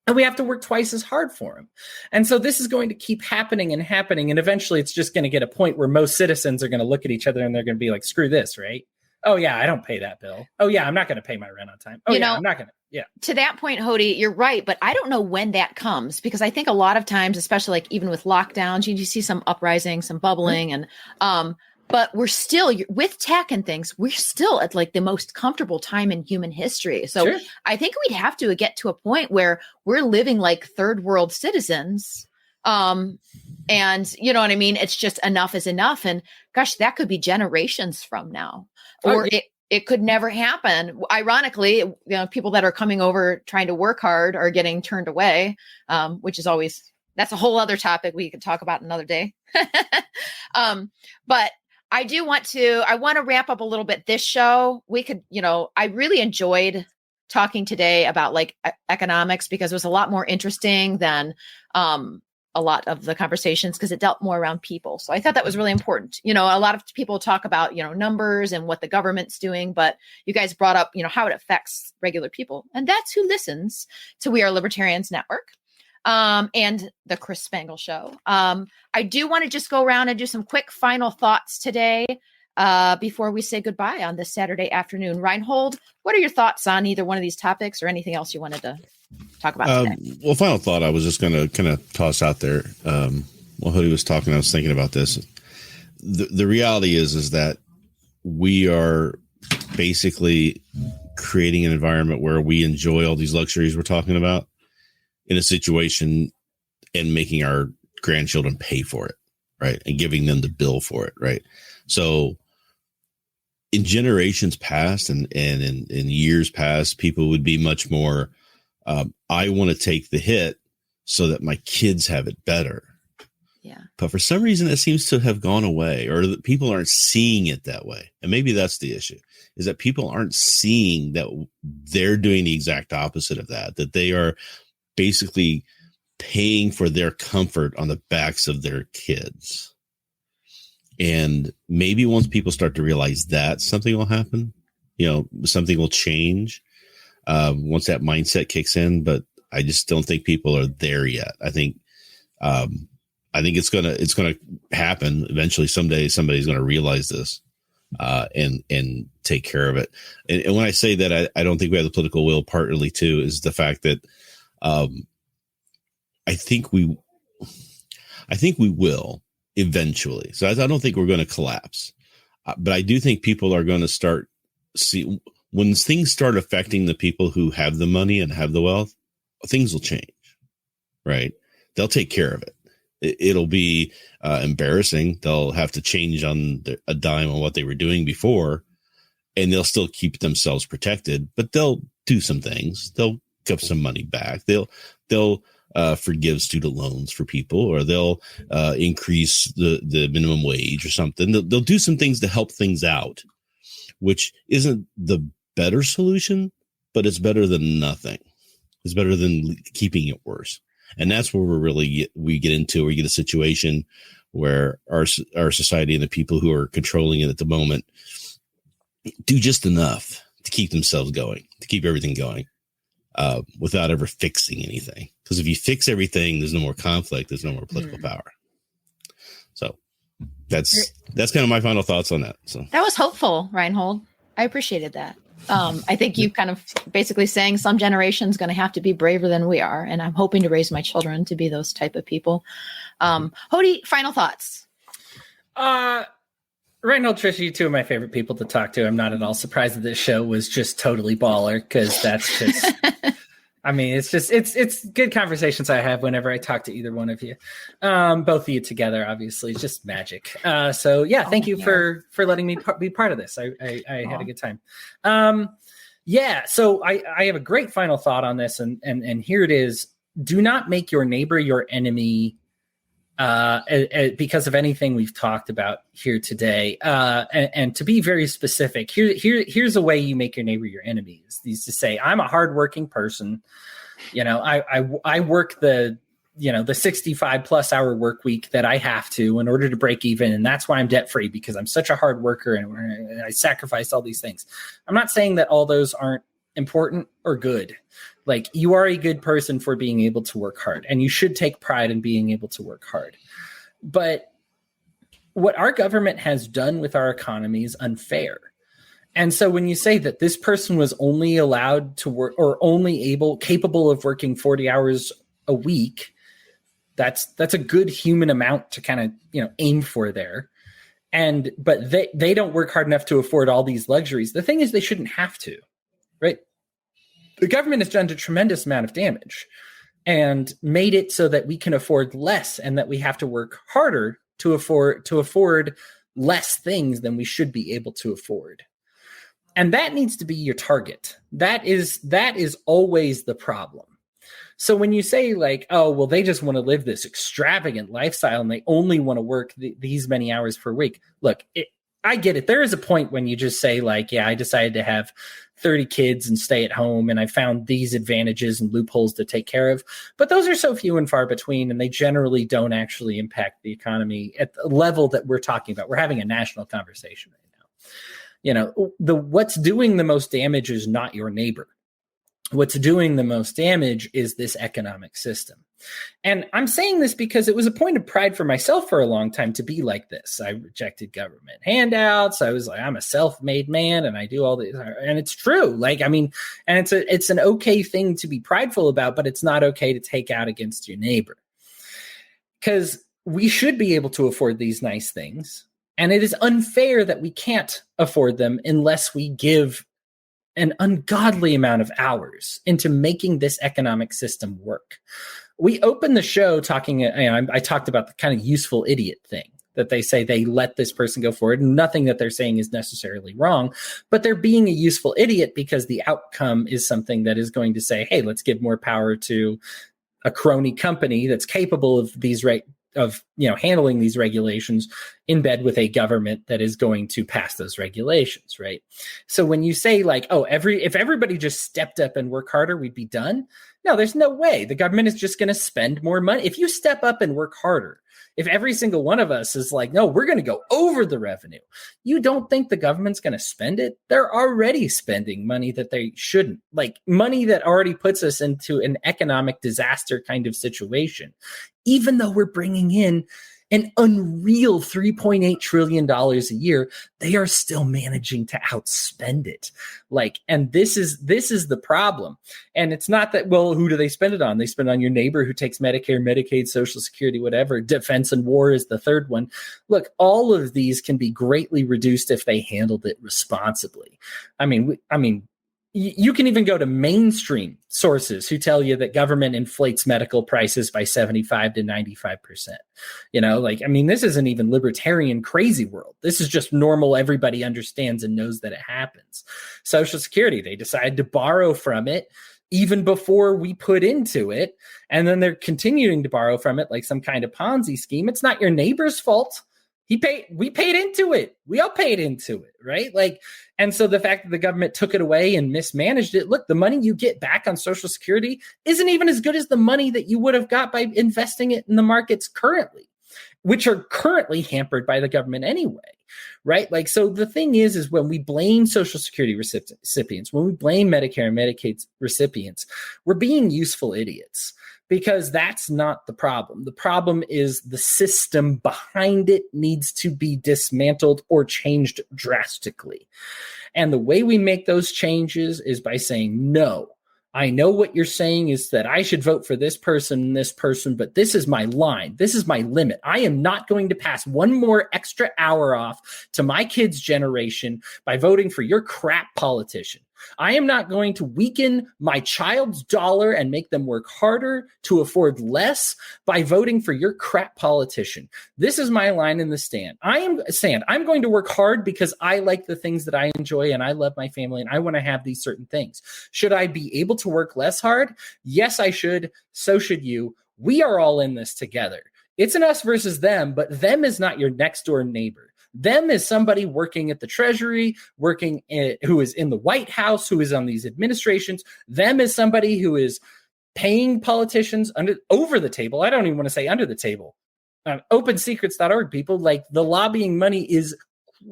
And we have to work twice as hard for them. And so this is going to keep happening. And eventually it's just going to get a point where most citizens are going to look at each other and they're going to be like, screw this, right? Oh, yeah, I don't pay that bill. Oh, yeah, I'm not going to pay my rent on time. Oh, I'm not going to. Yeah. To that point, Hody, you're right. But I don't know when that comes, because I think a lot of times, especially like even with lockdowns, you see some uprising, some bubbling. And but we're still, with tech and things, we're still at like the most comfortable time in human history. So I think we'd have to get to a point where we're living like third world citizens. And you know what I mean? It's just enough is enough. And gosh, that could be generations from now, or it could never happen. Ironically, people that are coming over trying to work hard are getting turned away, which is always, that's a whole other topic we could talk about another day. But I want to wrap up a little bit this show. We could, I really enjoyed talking today about like economics, because it was a lot more interesting than a lot of the conversations, because it dealt more around people. So I thought that was really important. A lot of people talk about, numbers and what the government's doing, but you guys brought up, how it affects regular people. And that's who listens to We Are Libertarians Network. And the Chris Spangle Show. I do want to just go around and do some quick final thoughts today before we say goodbye on this Saturday afternoon. Reinhold, what are your thoughts on either one of these topics or anything else you wanted to talk about today? Well, final thought, I was just going to kind of toss out there. While Hody was talking, I was thinking about this. The reality is that we are basically creating an environment where we enjoy all these luxuries we're talking about in a situation and making our grandchildren pay for it, right? And giving them the bill for it, right? So in generations past and in years past, people would be much more, I want to take the hit so that my kids have it better. Yeah. But for some reason, it seems to have gone away, or that people aren't seeing it that way. And maybe that's the issue, is that people aren't seeing that they're doing the exact opposite of that they are basically paying for their comfort on the backs of their kids. And maybe once people start to realize that, something will happen, something will change once that mindset kicks in. But I just don't think people are there yet. I think it's gonna happen eventually. Someday somebody's gonna realize this and take care of it. And when I say that, I don't think we have the political will. Partly too is the fact that I think we will eventually. So I don't think we're going to collapse, but I do think people are going to start when things start affecting the people who have the money and have the wealth, things will change, right? They'll take care of it. It'll be embarrassing. They'll have to change on a dime on what they were doing before, and they'll still keep themselves protected, but they'll do some things. They'll give some money back. They'll forgive student loans for people, or they'll increase the minimum wage or something. They'll do some things to help things out, which isn't the better solution, but it's better than nothing. It's better than keeping it worse. And that's where we get into, we get a situation where our society and the people who are controlling it at the moment do just enough to keep themselves going, to keep everything going. Without ever fixing anything. Because if you fix everything, there's no more conflict. There's no more political power. So that's kind of my final thoughts on that. So That was hopeful, Reinhold. I appreciated that. I think you kind of basically saying some generation's going to have to be braver than we are. And I'm hoping to raise my children to be those type of people. Hody, final thoughts. Reinhold, Tricia, you two are my favorite people to talk to. I'm not at all surprised that this show was just totally baller, because that's just, I mean, it's good conversations I have whenever I talk to either one of you. Both of you together, obviously, it's just magic. So yeah, thank you for letting me be part of this. I had a good time. Yeah, so I have a great final thought on this, and here it is. Do not make your neighbor your enemy because of anything we've talked about here today. And to be very specific, here's a way you make your neighbor your enemy is to say, I'm a hardworking person. You know, I work the 65 plus hour work week that I have to in order to break even. And that's why I'm debt free, because I'm such a hard worker and I sacrifice all these things. I'm not saying that all those aren't important or good. Like, you are a good person for being able to work hard, and you should take pride in being able to work hard. But what our government has done with our economy is unfair. And so when you say that this person was only allowed to work, or only capable of working 40 hours a week, that's a good human amount to kind of, aim for there. But they don't work hard enough to afford all these luxuries. The thing is, they shouldn't have to, right? The government has done a tremendous amount of damage and made it so that we can afford less, and that we have to work harder to afford less things than we should be able to afford. And that needs to be your target. That is always the problem. So when you say like, oh, well, they just want to live this extravagant lifestyle and they only want to work these many hours per week. Look, I get it. There is a point when you just say like, yeah, I decided to have 30 kids and stay at home, and I found these advantages and loopholes to take care of. But those are so few and far between, and they generally don't actually impact the economy at the level that we're talking about. We're having a national conversation right now. What's doing the most damage is not your neighbor. What's doing the most damage is this economic system. And I'm saying this because it was a point of pride for myself for a long time to be like this. I rejected government handouts. I was like, I'm a self-made man and I do all this. And it's true. Like, I mean, and it's an okay thing to be prideful about, but it's not okay to take out against your neighbor. Because we should be able to afford these nice things. And it is unfair that we can't afford them unless we give an ungodly amount of hours into making this economic system work. We opened the show talking, I talked about the kind of useful idiot thing that they say they let this person go forward. Nothing that they're saying is necessarily wrong, but they're being a useful idiot because the outcome is something that is going to say, hey, let's give more power to a crony company that's capable of handling these regulations in bed with a government that is going to pass those regulations, right? So when you say like, oh, if everybody just stepped up and worked harder, we'd be done. No, there's no way. The government is just going to spend more money. If you step up and work harder, if every single one of us is like, no, we're going to go over the revenue, you don't think the government's going to spend it? They're already spending money that they shouldn't, like money that already puts us into an economic disaster kind of situation. Even though we're bringing in an unreal $3.8 trillion a year, they are still managing to outspend it. Like, and this is the problem. And it's not that, well, who do they spend it on? They spend it on your neighbor who takes Medicare, Medicaid, Social Security, whatever. Defense and war is the third one. Look, all of these can be greatly reduced if they handled it responsibly. I mean, you can even go to mainstream sources who tell you that government inflates medical prices by 75 to 95%. This isn't even libertarian crazy world. This is just normal. Everybody understands and knows that it happens. Social Security, they decide to borrow from it even before we put into it. And then they're continuing to borrow from it like some kind of Ponzi scheme. It's not your neighbor's fault. We paid into it. We all paid into it, right? Like, and so the fact that the government took it away and mismanaged it, look, the money you get back on Social Security isn't even as good as the money that you would have got by investing it in the markets currently, which are currently hampered by the government anyway, right? Like, so the thing is when we blame Social Security recipients, when we blame Medicare and Medicaid recipients, we're being useful idiots. because that's not the problem. The problem is the system behind it needs to be dismantled or changed drastically. And the way we make those changes is by saying, no, I know what you're saying is that I should vote for this person, but this is my line. This is my limit. I am not going to pass one more extra hour off to my kids' generation by voting for your crap politician. I am not going to weaken my child's dollar and make them work harder to afford less by voting for your crap politician. This is my line in the stand. I'm going to work hard because I like the things that I enjoy and I love my family and I want to have these certain things. Should I be able to work less hard? Yes, I should. So should you. We are all in this together. It's an us versus them, but them is not your next door neighbor. Them is somebody working at the Treasury, who is in the White House, who is on these administrations. Them is somebody who is paying politicians over the table. I don't even want to say under the table. OpenSecrets.org, people, like the lobbying money is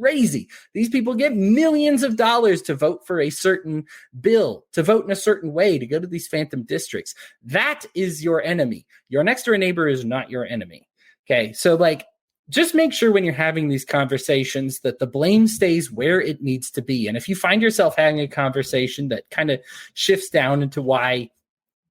crazy. These people get millions of dollars to vote for a certain bill, to vote in a certain way, to go to these phantom districts. That is your enemy. Your next door neighbor is not your enemy. Okay, so just make sure when you're having these conversations that the blame stays where it needs to be. And if you find yourself having a conversation that kind of shifts down into why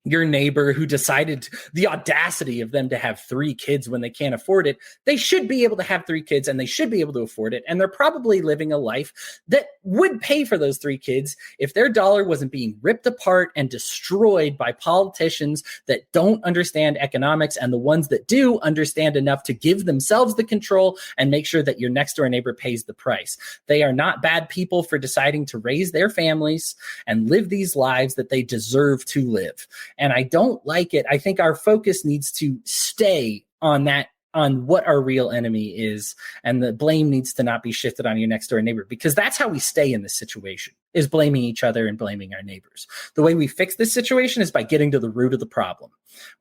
your neighbor who decided the audacity of them to have 3 kids when they can't afford it, they should be able to have 3 kids and they should be able to afford it. And they're probably living a life that would pay for those 3 kids if their dollar wasn't being ripped apart and destroyed by politicians that don't understand economics, and the ones that do understand enough to give themselves the control and make sure that your next door neighbor pays the price. They are not bad people for deciding to raise their families and live these lives that they deserve to live. And I don't like it. I think our focus needs to stay on that, on what our real enemy is. And the blame needs to not be shifted on your next door neighbor, because that's how we stay in this situation, is blaming each other and blaming our neighbors. The way we fix this situation is by getting to the root of the problem.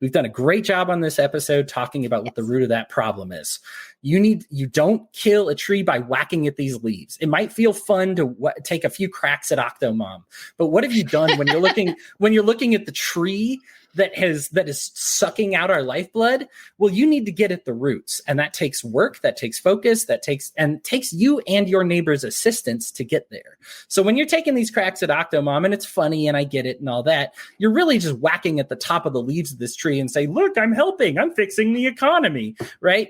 We've done a great job on this episode talking about what the root of that problem is. You don't kill a tree by whacking at these leaves. It might feel fun to take a few cracks at Octomom, but what have you done when you're looking at the tree that is sucking out our lifeblood? Well, you need to get at the roots, and that takes work, that takes focus, that takes you and your neighbor's assistance to get there. So when you're taking these cracks at Octomom, and it's funny and I get it and all that, you're really just whacking at the top of the leaves of this tree and say, look, I'm helping, I'm fixing the economy, right?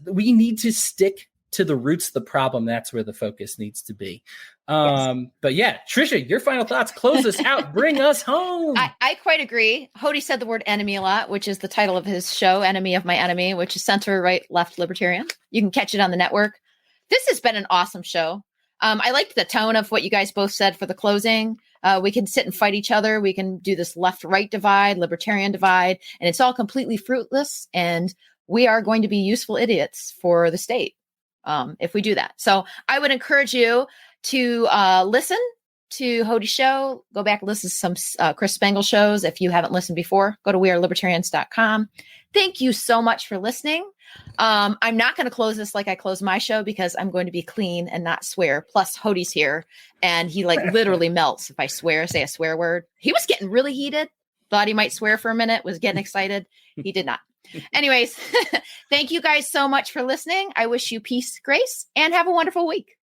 We need to stick to the roots of the problem. That's where the focus needs to be. Yes. But yeah, Tricia, your final thoughts, close us out, bring us home. I quite agree. Hody said the word enemy a lot, which is the title of his show, Enemy of My Enemy, which is center, right, left, libertarian. You can catch it on the network. This has been an awesome show. I liked the tone of what you guys both said for the closing. We can sit and fight each other. We can do this left-right divide, libertarian divide, and it's all completely fruitless. And we are going to be useful idiots for the state if we do that. So I would encourage you to listen to Hody's show. Go back and listen to some Chris Spangle shows. If you haven't listened before, go to wearelibertarians.com. Thank you so much for listening. I'm not going to close this like I close my show, because I'm going to be clean and not swear. Plus Hody's here and he literally melts if I say a swear word. He was getting really heated. Thought he might swear for a minute, was getting excited. He did not. Anyways, thank you guys so much for listening. I wish you peace, grace, and have a wonderful week.